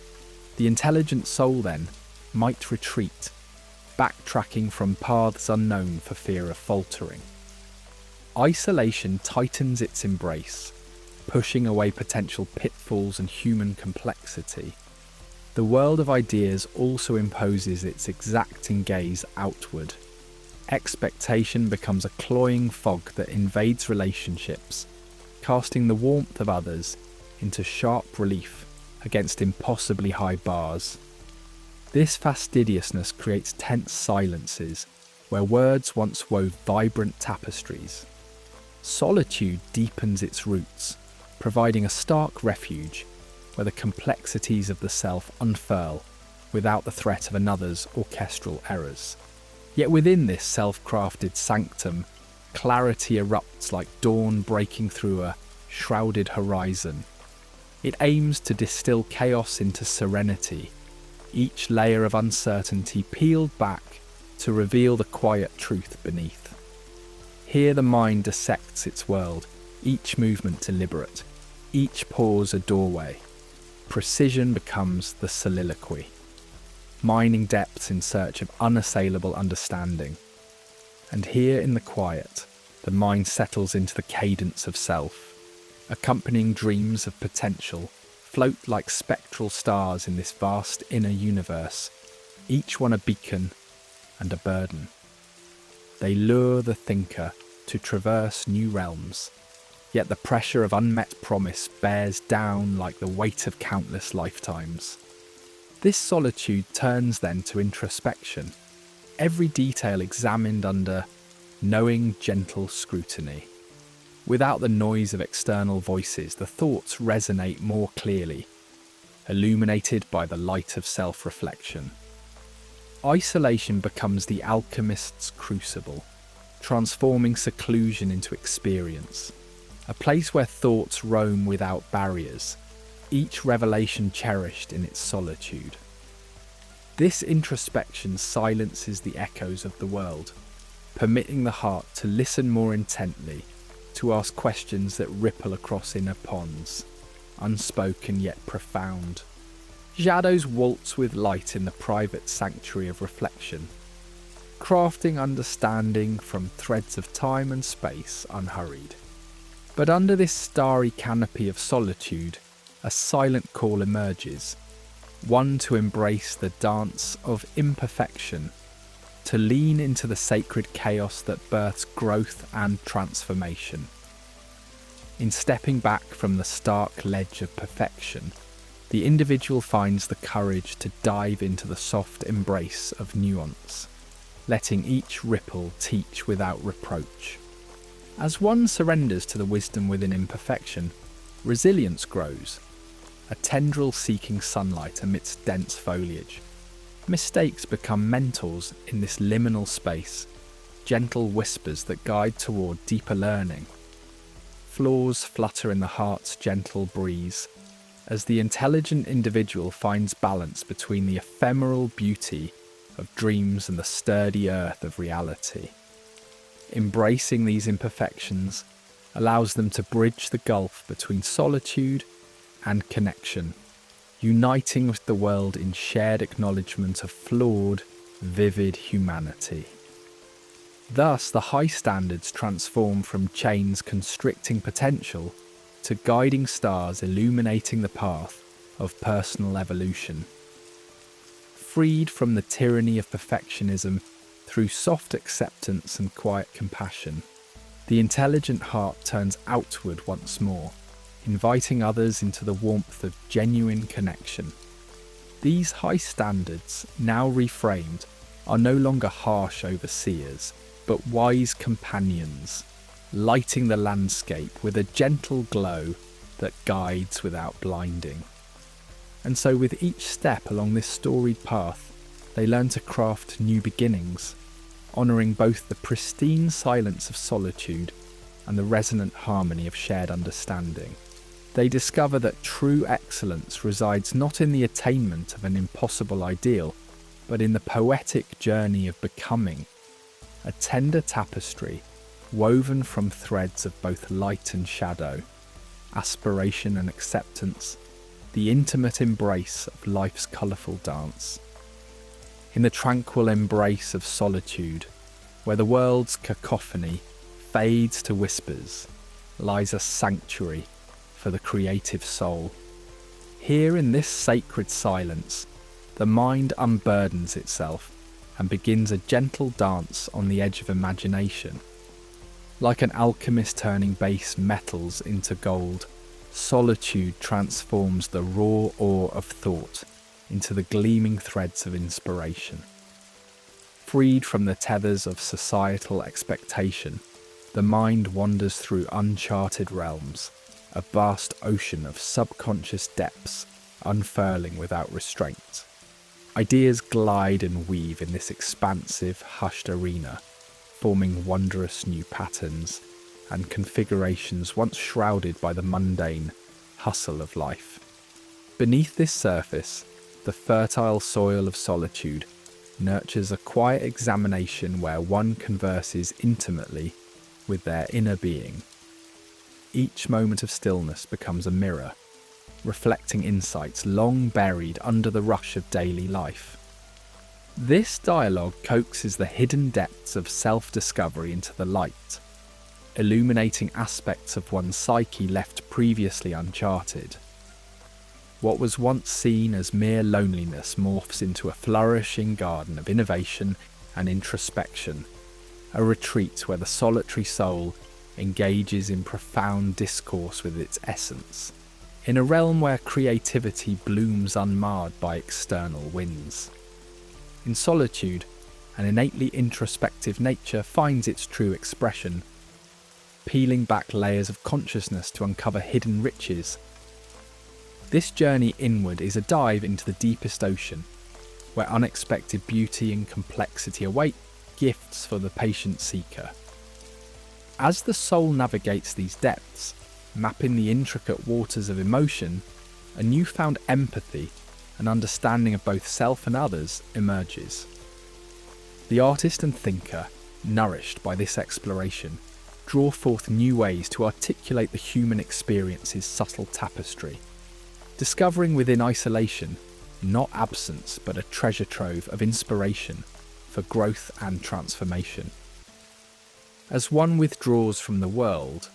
Speaker 1: The intelligent soul, then, might retreat, backtracking from paths unknown for fear of faltering. Isolation tightens its embrace, pushing away potential pitfalls and human complexity. The world of ideas also imposes its exacting gaze outward. Expectation becomes a cloying fog that invades relationships, casting the warmth of others into sharp relief against impossibly high bars. This fastidiousness creates tense silences where words once wove vibrant tapestries. Solitude deepens its roots, providing a stark refuge where the complexities of the self unfurl without the threat of another's orchestral errors. Yet within this self-crafted sanctum, clarity erupts like dawn breaking through a shrouded horizon. It aims to distill chaos into serenity, each layer of uncertainty peeled back to reveal the quiet truth beneath. Here the mind dissects its world, each movement deliberate, each pause a doorway. Precision becomes the soliloquy, mining depths in search of unassailable understanding. And here in the quiet, the mind settles into the cadence of self. Accompanying dreams of potential float like spectral stars in this vast inner universe, each one a beacon and a burden. They lure the thinker to traverse new realms, yet the pressure of unmet promise bears down like the weight of countless lifetimes. This solitude turns then to introspection, every detail examined under knowing, gentle scrutiny. Without the noise of external voices, the thoughts resonate more clearly, illuminated by the light of self-reflection. Isolation becomes the alchemist's crucible, transforming seclusion into experience, a place where thoughts roam without barriers, each revelation cherished in its solitude. This introspection silences the echoes of the world, permitting the heart to listen more intently, to ask questions that ripple across inner ponds, unspoken yet profound. Shadows waltz with light in the private sanctuary of reflection, crafting understanding from threads of time and space unhurried. But under this starry canopy of solitude, a silent call emerges, one to embrace the dance of imperfection, to lean into the sacred chaos that births growth and transformation. In stepping back from the stark ledge of perfection, the individual finds the courage to dive into the soft embrace of nuance, letting each ripple teach without reproach. As one surrenders to the wisdom within imperfection, resilience grows, a tendril seeking sunlight amidst dense foliage. Mistakes become mentors in this liminal space, gentle whispers that guide toward deeper learning. Flaws flutter in the heart's gentle breeze, as the intelligent individual finds balance between the ephemeral beauty of dreams and the sturdy earth of reality. Embracing these imperfections allows them to bridge the gulf between solitude and connection, uniting with the world in shared acknowledgement of flawed, vivid humanity. Thus, the high standards transform from chains constricting potential to guiding stars illuminating the path of personal evolution. Freed from the tyranny of perfectionism through soft acceptance and quiet compassion, the intelligent heart turns outward once more, inviting others into the warmth of genuine connection. These high standards, now reframed, are no longer harsh overseers, but wise companions, lighting the landscape with a gentle glow that guides without blinding. And so with each step along this storied path, they learn to craft new beginnings, honouring both the pristine silence of solitude and the resonant harmony of shared understanding. They discover that true excellence resides not in the attainment of an impossible ideal, but in the poetic journey of becoming, a tender tapestry woven from threads of both light and shadow, aspiration and acceptance, the intimate embrace of life's colourful dance. In the tranquil embrace of solitude, where the world's cacophony fades to whispers, lies a sanctuary for the creative soul. Here in this sacred silence, the mind unburdens itself and begins a gentle dance on the edge of imagination. Like an alchemist turning base metals into gold, solitude transforms the raw ore of thought into the gleaming threads of inspiration. Freed from the tethers of societal expectation, the mind wanders through uncharted realms, a vast ocean of subconscious depths unfurling without restraint. Ideas glide and weave in this expansive, hushed arena, forming wondrous new patterns and configurations once shrouded by the mundane hustle of life. Beneath this surface, the fertile soil of solitude nurtures a quiet examination where one converses intimately with their inner being. Each moment of stillness becomes a mirror, reflecting insights long buried under the rush of daily life. This dialogue coaxes the hidden depths of self-discovery into the light, illuminating aspects of one's psyche left previously uncharted. What was once seen as mere loneliness morphs into a flourishing garden of innovation and introspection, a retreat where the solitary soul engages in profound discourse with its essence, in a realm where creativity blooms unmarred by external winds. In solitude, an innately introspective nature finds its true expression, peeling back layers of consciousness to uncover hidden riches. This journey inward is a dive into the deepest ocean, where unexpected beauty and complexity await gifts for the patient seeker. As the soul navigates these depths, mapping the intricate waters of emotion, a newfound empathy and understanding of both self and others emerges. The artist and thinker, nourished by this exploration, draw forth new ways to articulate the human experience's subtle tapestry, discovering within isolation not absence but a treasure trove of inspiration for growth and transformation. As one withdraws from the world,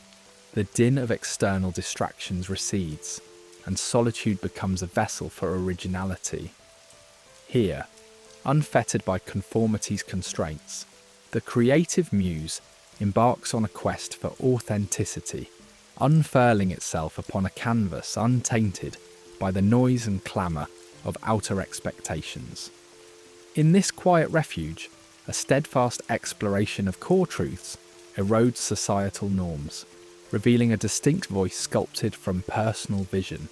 Speaker 1: the din of external distractions recedes, and solitude becomes a vessel for originality. Here, unfettered by conformity's constraints, the creative muse embarks on a quest for authenticity, unfurling itself upon a canvas untainted by the noise and clamour of outer expectations. In this quiet refuge, a steadfast exploration of core truths erodes societal norms, revealing a distinct voice sculpted from personal vision.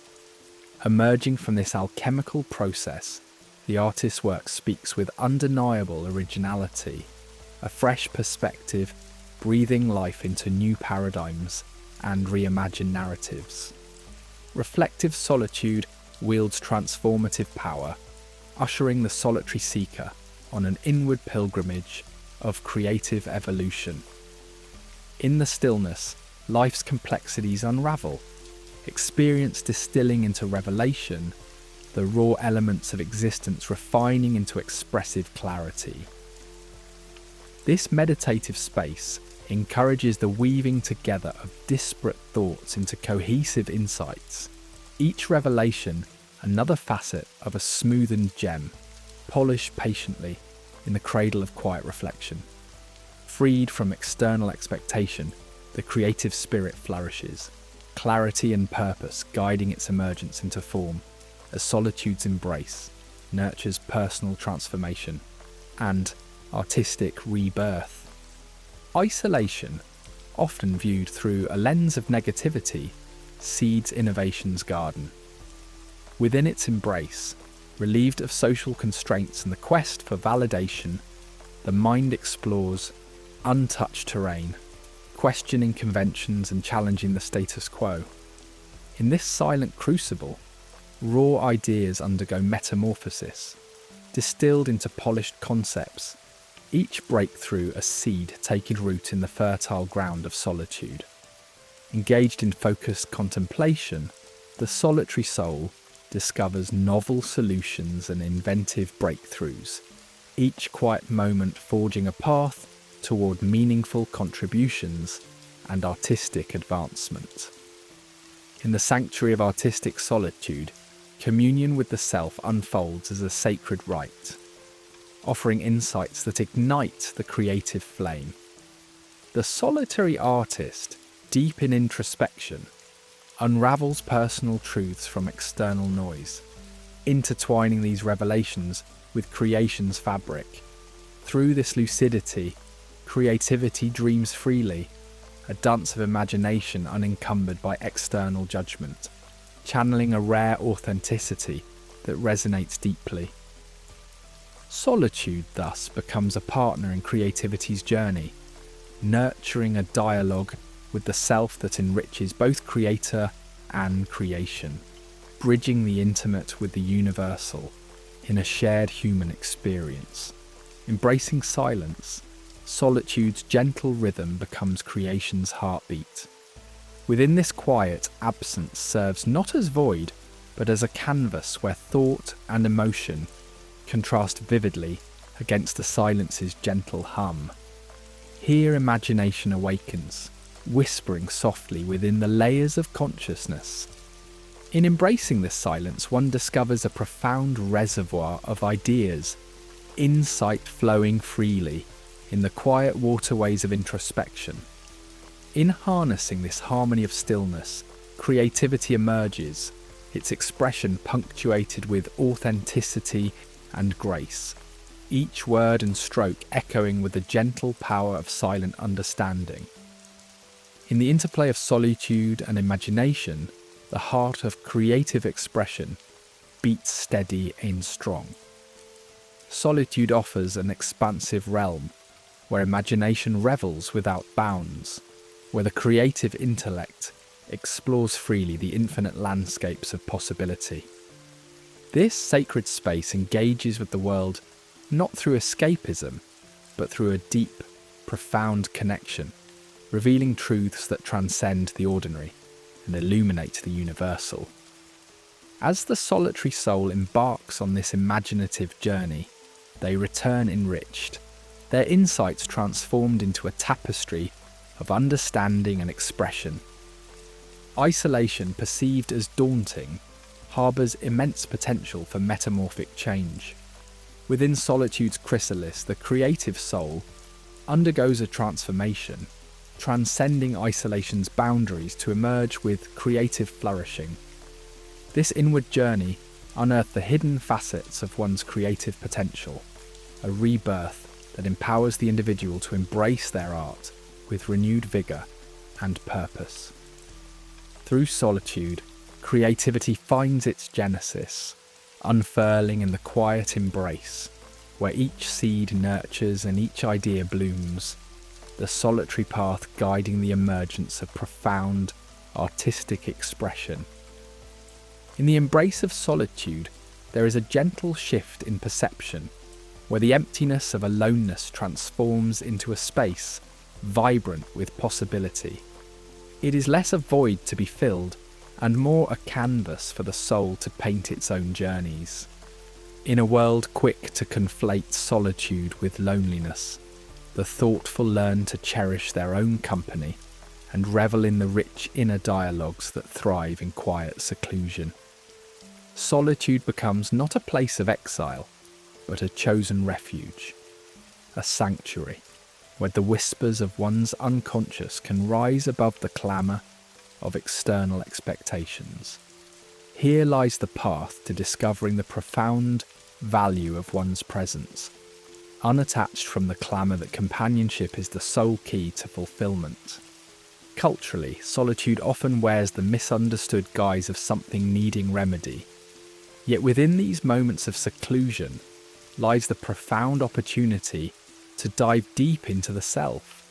Speaker 1: Emerging from this alchemical process, the artist's work speaks with undeniable originality, a fresh perspective, breathing life into new paradigms and reimagined narratives. Reflective solitude wields transformative power, ushering the solitary seeker on an inward pilgrimage of creative evolution. In the stillness, life's complexities unravel, experience distilling into revelation, the raw elements of existence refining into expressive clarity. This meditative space encourages the weaving together of disparate thoughts into cohesive insights, each revelation another facet of a smoothened gem, polished patiently in the cradle of quiet reflection. Freed from external expectation, the creative spirit flourishes, clarity and purpose guiding its emergence into form, as solitude's embrace nurtures personal transformation and artistic rebirth. Isolation, often viewed through a lens of negativity, seeds innovation's garden. Within its embrace, relieved of social constraints and the quest for validation, the mind explores untouched terrain, questioning conventions and challenging the status quo. In this silent crucible, raw ideas undergo metamorphosis, distilled into polished concepts, each breakthrough a seed taking root in the fertile ground of solitude. Engaged in focused contemplation, the solitary soul discovers novel solutions and inventive breakthroughs, each quiet moment forging a path toward meaningful contributions and artistic advancement. In the sanctuary of artistic solitude, communion with the self unfolds as a sacred rite, offering insights that ignite the creative flame. The solitary artist, deep in introspection, unravels personal truths from external noise, intertwining these revelations with creation's fabric. Through this lucidity, creativity dreams freely, a dance of imagination unencumbered by external judgment, channeling a rare authenticity that resonates deeply. Solitude thus becomes a partner in creativity's journey, nurturing a dialogue with the self that enriches both creator and creation, bridging the intimate with the universal in a shared human experience. Embracing silence, solitude's gentle rhythm becomes creation's heartbeat. Within this quiet, absence serves not as void, but as a canvas where thought and emotion contrast vividly against the silence's gentle hum. Here imagination awakens, whispering softly within the layers of consciousness. In embracing this silence, one discovers a profound reservoir of ideas, insight flowing freely in the quiet waterways of introspection. In harnessing this harmony of stillness, creativity emerges, its expression punctuated with authenticity and grace, each word and stroke echoing with the gentle power of silent understanding. In the interplay of solitude and imagination, the heart of creative expression beats steady and strong. Solitude offers an expansive realm, where imagination revels without bounds, where the creative intellect explores freely the infinite landscapes of possibility. This sacred space engages with the world not through escapism, but through a deep, profound connection, revealing truths that transcend the ordinary and illuminate the universal. As the solitary soul embarks on this imaginative journey, they return enriched, their insights transformed into a tapestry of understanding and expression. Isolation, perceived as daunting, harbours immense potential for metamorphic change. Within solitude's chrysalis, the creative soul undergoes a transformation, transcending isolation's boundaries to emerge with creative flourishing. This inward journey unearths the hidden facets of one's creative potential, a rebirth that empowers the individual to embrace their art with renewed vigour and purpose. Through solitude, creativity finds its genesis, unfurling in the quiet embrace, where each seed nurtures and each idea blooms, the solitary path guiding the emergence of profound, artistic expression. In the embrace of solitude, there is a gentle shift in perception, where the emptiness of aloneness transforms into a space vibrant with possibility. It is less a void to be filled and more a canvas for the soul to paint its own journeys. In a world quick to conflate solitude with loneliness, the thoughtful learn to cherish their own company and revel in the rich inner dialogues that thrive in quiet seclusion. Solitude becomes not a place of exile, but a chosen refuge, a sanctuary, where the whispers of one's unconscious can rise above the clamour of external expectations. Here lies the path to discovering the profound value of one's presence, unattached from the clamour that companionship is the sole key to fulfilment. Culturally, solitude often wears the misunderstood guise of something needing remedy. Yet within these moments of seclusion lies the profound opportunity to dive deep into the self,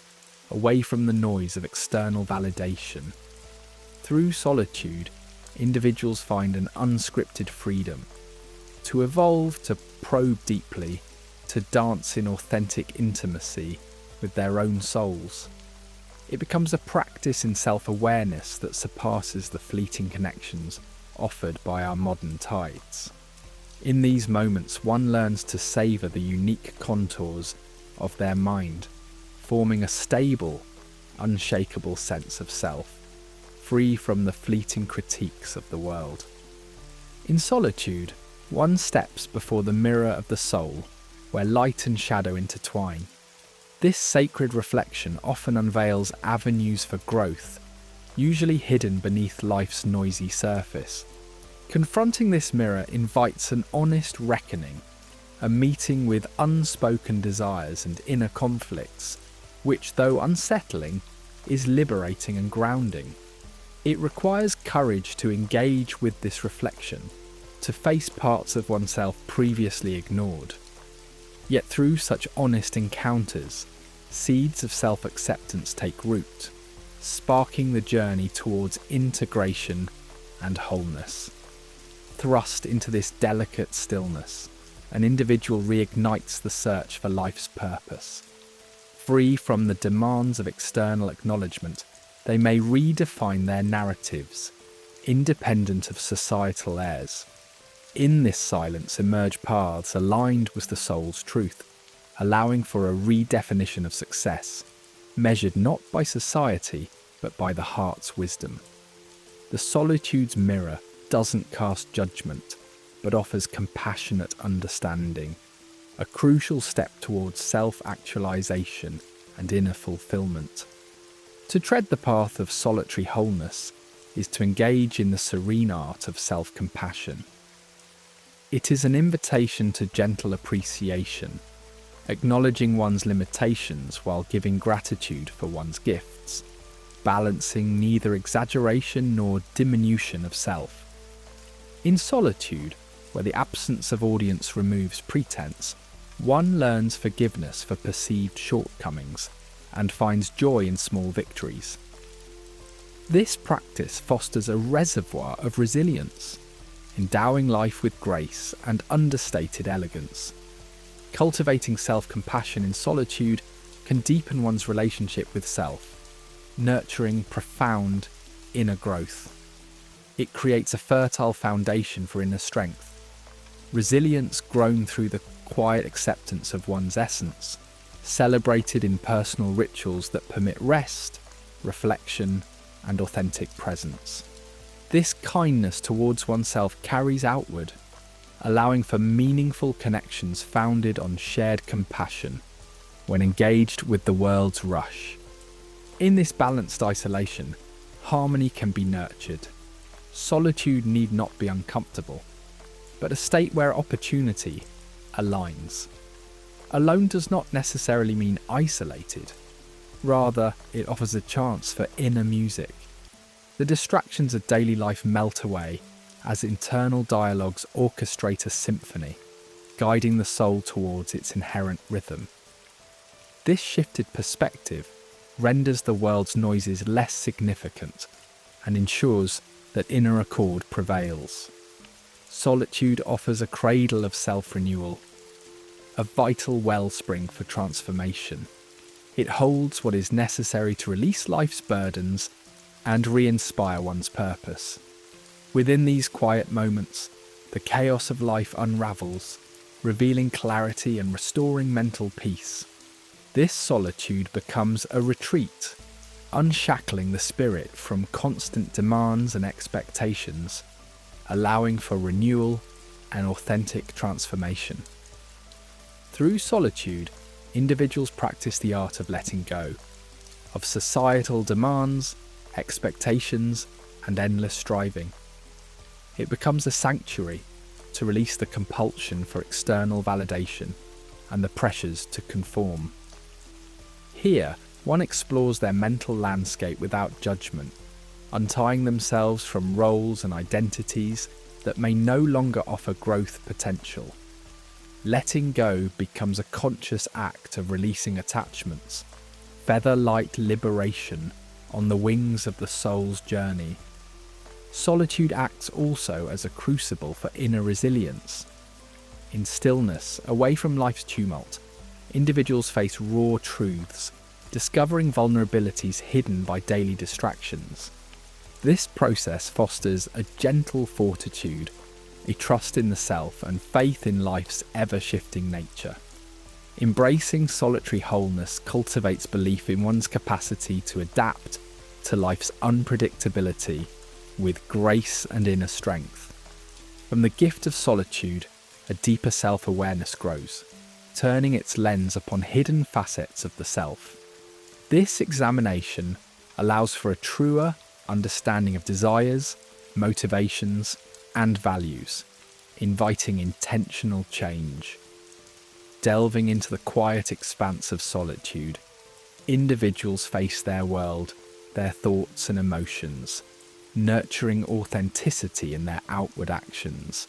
Speaker 1: away from the noise of external validation. Through solitude, individuals find an unscripted freedom to evolve, to probe deeply, to dance in authentic intimacy with their own souls. It becomes a practice in self-awareness that surpasses the fleeting connections offered by our modern tides. In these moments, one learns to savour the unique contours of their mind, forming a stable, unshakable sense of self, free from the fleeting critiques of the world. In solitude, one steps before the mirror of the soul, where light and shadow intertwine. This sacred reflection often unveils avenues for growth, usually hidden beneath life's noisy surface. Confronting this mirror invites an honest reckoning, a meeting with unspoken desires and inner conflicts, which, though unsettling, is liberating and grounding. It requires courage to engage with this reflection, to face parts of oneself previously ignored. Yet through such honest encounters, seeds of self-acceptance take root, sparking the journey towards integration and wholeness. Thrust into this delicate stillness, an individual reignites the search for life's purpose. Free from the demands of external acknowledgement, they may redefine their narratives, independent of societal airs. In this silence emerge paths aligned with the soul's truth, allowing for a redefinition of success, measured not by society, but by the heart's wisdom. The solitude's mirror doesn't cast judgment, but offers compassionate understanding, a crucial step towards self-actualization and inner fulfillment. To tread the path of solitary wholeness is to engage in the serene art of self-compassion. It is an invitation to gentle appreciation, acknowledging one's limitations while giving gratitude for one's gifts, balancing neither exaggeration nor diminution of self. In solitude, where the absence of audience removes pretense, one learns forgiveness for perceived shortcomings and finds joy in small victories. This practice fosters a reservoir of resilience, endowing life with grace and understated elegance. Cultivating self-compassion in solitude can deepen one's relationship with self, nurturing profound inner growth. It creates a fertile foundation for inner strength, resilience grown through the quiet acceptance of one's essence, celebrated in personal rituals that permit rest, reflection, and authentic presence. This kindness towards oneself carries outward, allowing for meaningful connections founded on shared compassion when engaged with the world's rush. In this balanced isolation, harmony can be nurtured. Solitude need not be uncomfortable, but a state where opportunity aligns. Alone does not necessarily mean isolated. Rather, it offers a chance for inner music. The distractions of daily life melt away as internal dialogues orchestrate a symphony, guiding the soul towards its inherent rhythm. This shifted perspective renders the world's noises less significant and ensures that inner accord prevails. Solitude offers a cradle of self-renewal, a vital wellspring for transformation. It holds what is necessary to release life's burdens and re-inspire one's purpose. Within these quiet moments, the chaos of life unravels, revealing clarity and restoring mental peace. This solitude becomes a retreat, unshackling the spirit from constant demands and expectations, allowing for renewal and authentic transformation. Through solitude, individuals practice the art of letting go, of societal demands, expectations, and endless striving. It becomes a sanctuary to release the compulsion for external validation and the pressures to conform. Here, one explores their mental landscape without judgment, untying themselves from roles and identities that may no longer offer growth potential. Letting go becomes a conscious act of releasing attachments, feather-light liberation on the wings of the soul's journey. Solitude acts also as a crucible for inner resilience. In stillness, away from life's tumult, individuals face raw truths, discovering vulnerabilities hidden by daily distractions. This process fosters a gentle fortitude, a trust in the self, and faith in life's ever-shifting nature. Embracing solitary wholeness cultivates belief in one's capacity to adapt to life's unpredictability with grace and inner strength. From the gift of solitude, a deeper self-awareness grows, turning its lens upon hidden facets of the self. This examination allows for a truer understanding of desires, motivations, and values, inviting intentional change. Delving into the quiet expanse of solitude, individuals face their world, their thoughts and emotions, nurturing authenticity in their outward actions.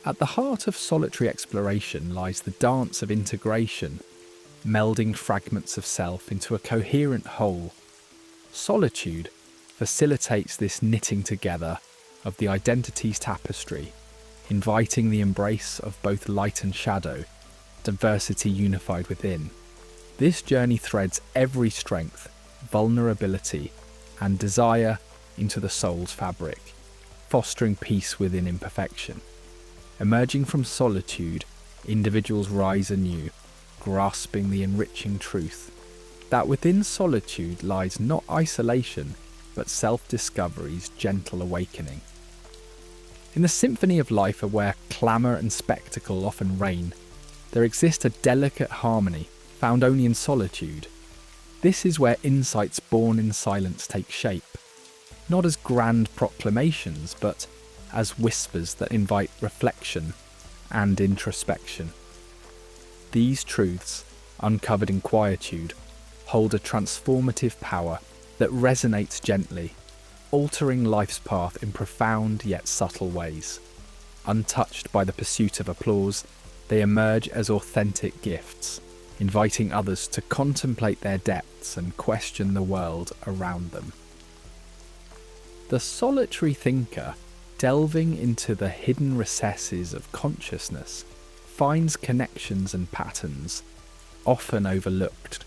Speaker 1: At the heart of solitary exploration lies the dance of integration, melding fragments of self into a coherent whole. Solitude facilitates this knitting together of the identity's tapestry, inviting the embrace of both light and shadow, diversity unified within. This journey threads every strength, vulnerability, and desire into the soul's fabric, fostering peace within imperfection. Emerging from solitude, individuals rise anew, grasping the enriching truth that within solitude lies not isolation, but self-discovery's gentle awakening. In the symphony of life, where clamour and spectacle often reign, there exists a delicate harmony found only in solitude. This is where insights born in silence take shape, not as grand proclamations, but as whispers that invite reflection and introspection. These truths, uncovered in quietude, hold a transformative power that resonates gently, altering life's path in profound yet subtle ways. Untouched by the pursuit of applause, they emerge as authentic gifts, inviting others to contemplate their depths and question the world around them. The solitary thinker, delving into the hidden recesses of consciousness, finds connections and patterns often overlooked.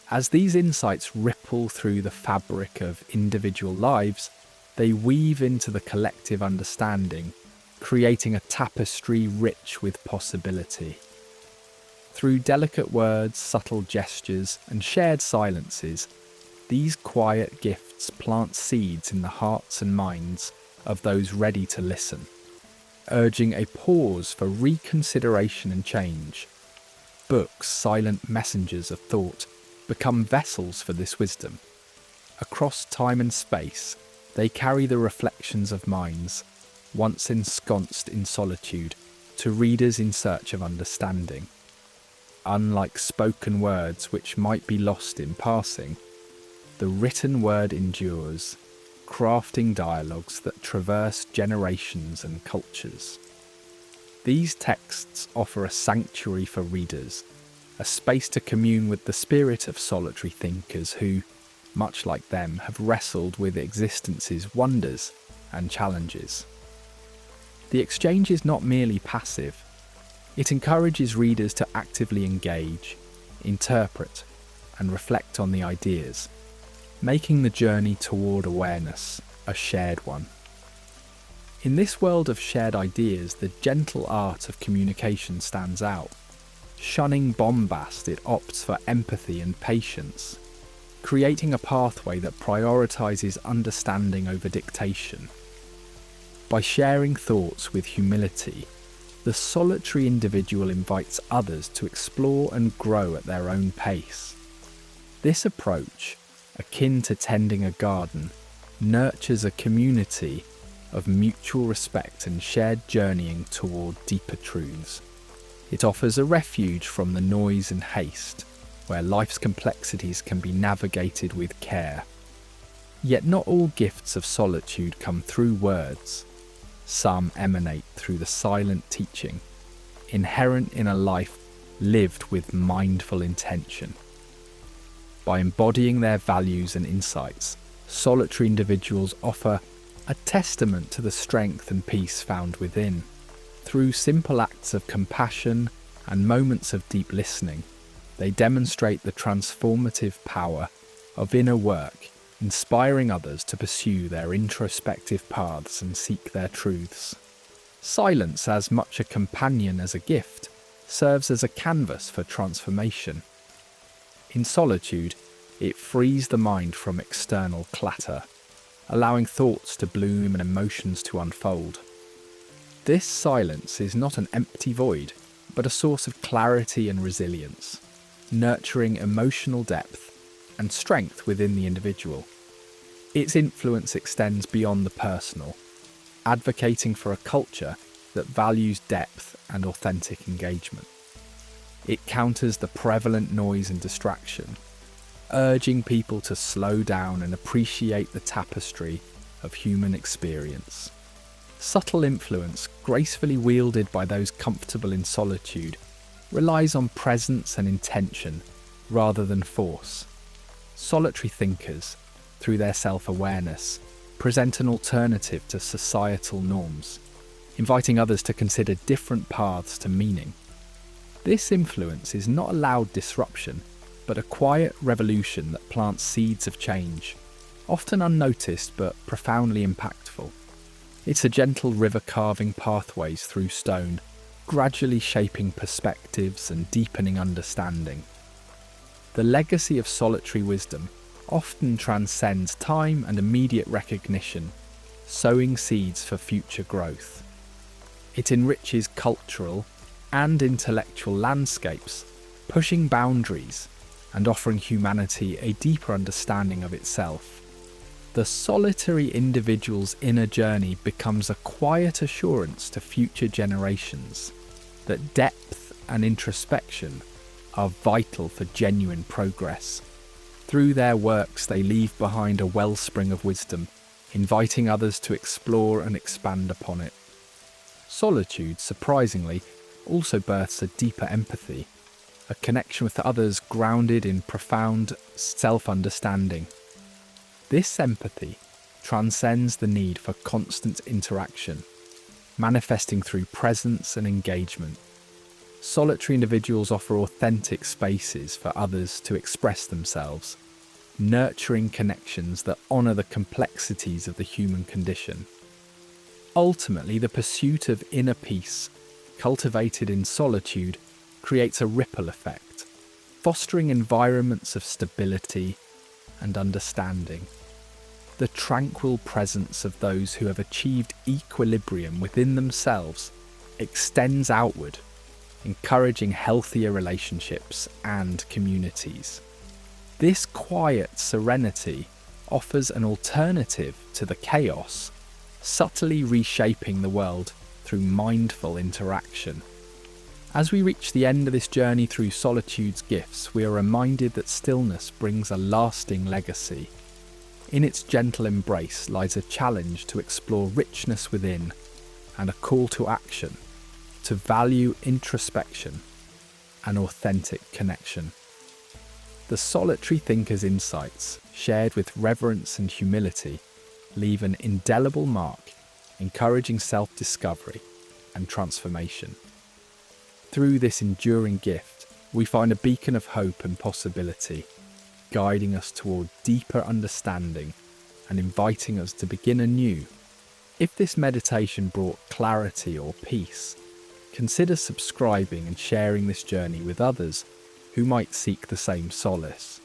Speaker 1: As these insights ripple through the fabric of individual lives, they weave into the collective understanding, creating a tapestry rich with possibility. Through delicate words, subtle gestures, and shared silences, these quiet gifts texts plant seeds in the hearts and minds of those ready to listen, urging a pause for reconsideration and change. Books, silent messengers of thought, become vessels for this wisdom. Across time and space, they carry the reflections of minds, once ensconced in solitude, to readers in search of understanding. Unlike spoken words which might be lost in passing, the written word endures, crafting dialogues that traverse generations and cultures. These texts offer a sanctuary for readers, a space to commune with the spirit of solitary thinkers who, much like them, have wrestled with existence's wonders and challenges. The exchange is not merely passive. It encourages readers to actively engage, interpret, and reflect on the ideas, making the journey toward awareness a shared one. In this world of shared ideas, the gentle art of communication stands out. Shunning bombast, it opts for empathy and patience, creating a pathway that prioritizes understanding over dictation. By sharing thoughts with humility, the solitary individual invites others to explore and grow at their own pace. This approach, akin to tending a garden, nurtures a community of mutual respect and shared journeying toward deeper truths. It offers a refuge from the noise and haste, where life's complexities can be navigated with care. Yet not all gifts of solitude come through words. Some emanate through the silent teaching, inherent in a life lived with mindful intention. By embodying their values and insights, solitary individuals offer a testament to the strength and peace found within. Through simple acts of compassion and moments of deep listening, they demonstrate the transformative power of inner work, inspiring others to pursue their introspective paths and seek their truths. Silence, as much a companion as a gift, serves as a canvas for transformation. In solitude, it frees the mind from external clatter, allowing thoughts to bloom and emotions to unfold. This silence is not an empty void, but a source of clarity and resilience, nurturing emotional depth and strength within the individual. Its influence extends beyond the personal, advocating for a culture that values depth and authentic engagement. It counters the prevalent noise and distraction, urging people to slow down and appreciate the tapestry of human experience. Subtle influence, gracefully wielded by those comfortable in solitude, relies on presence and intention rather than force. Solitary thinkers, through their self-awareness, present an alternative to societal norms, inviting others to consider different paths to meaning. This influence is not a loud disruption, but a quiet revolution that plants seeds of change, often unnoticed but profoundly impactful. It's a gentle river carving pathways through stone, gradually shaping perspectives and deepening understanding. The legacy of solitary wisdom often transcends time and immediate recognition, sowing seeds for future growth. It enriches cultural and intellectual landscapes, pushing boundaries and offering humanity a deeper understanding of itself. The solitary individual's inner journey becomes a quiet assurance to future generations that depth and introspection are vital for genuine progress. Through their works, they leave behind a wellspring of wisdom, inviting others to explore and expand upon it. Solitude, surprisingly, also births a deeper empathy, a connection with others grounded in profound self-understanding. This empathy transcends the need for constant interaction, manifesting through presence and engagement. Solitary individuals offer authentic spaces for others to express themselves, nurturing connections that honour the complexities of the human condition. Ultimately, the pursuit of inner peace, cultivated in solitude, creates a ripple effect, fostering environments of stability and understanding. the tranquil presence of those who have achieved equilibrium within themselves extends outward, encouraging healthier relationships and communities. This quiet serenity offers an alternative to the chaos, subtly reshaping the world through mindful interaction. As we reach the end of this journey through solitude's gifts, we are reminded that stillness brings a lasting legacy. In its gentle embrace lies a challenge to explore richness within and a call to action, to value introspection and authentic connection. The solitary thinker's insights, shared with reverence and humility, leave an indelible mark, encouraging self-discovery and transformation. Through this enduring gift, we find a beacon of hope and possibility, guiding us toward deeper understanding and inviting us to begin anew. If this meditation brought clarity or peace, consider subscribing and sharing this journey with others who might seek the same solace.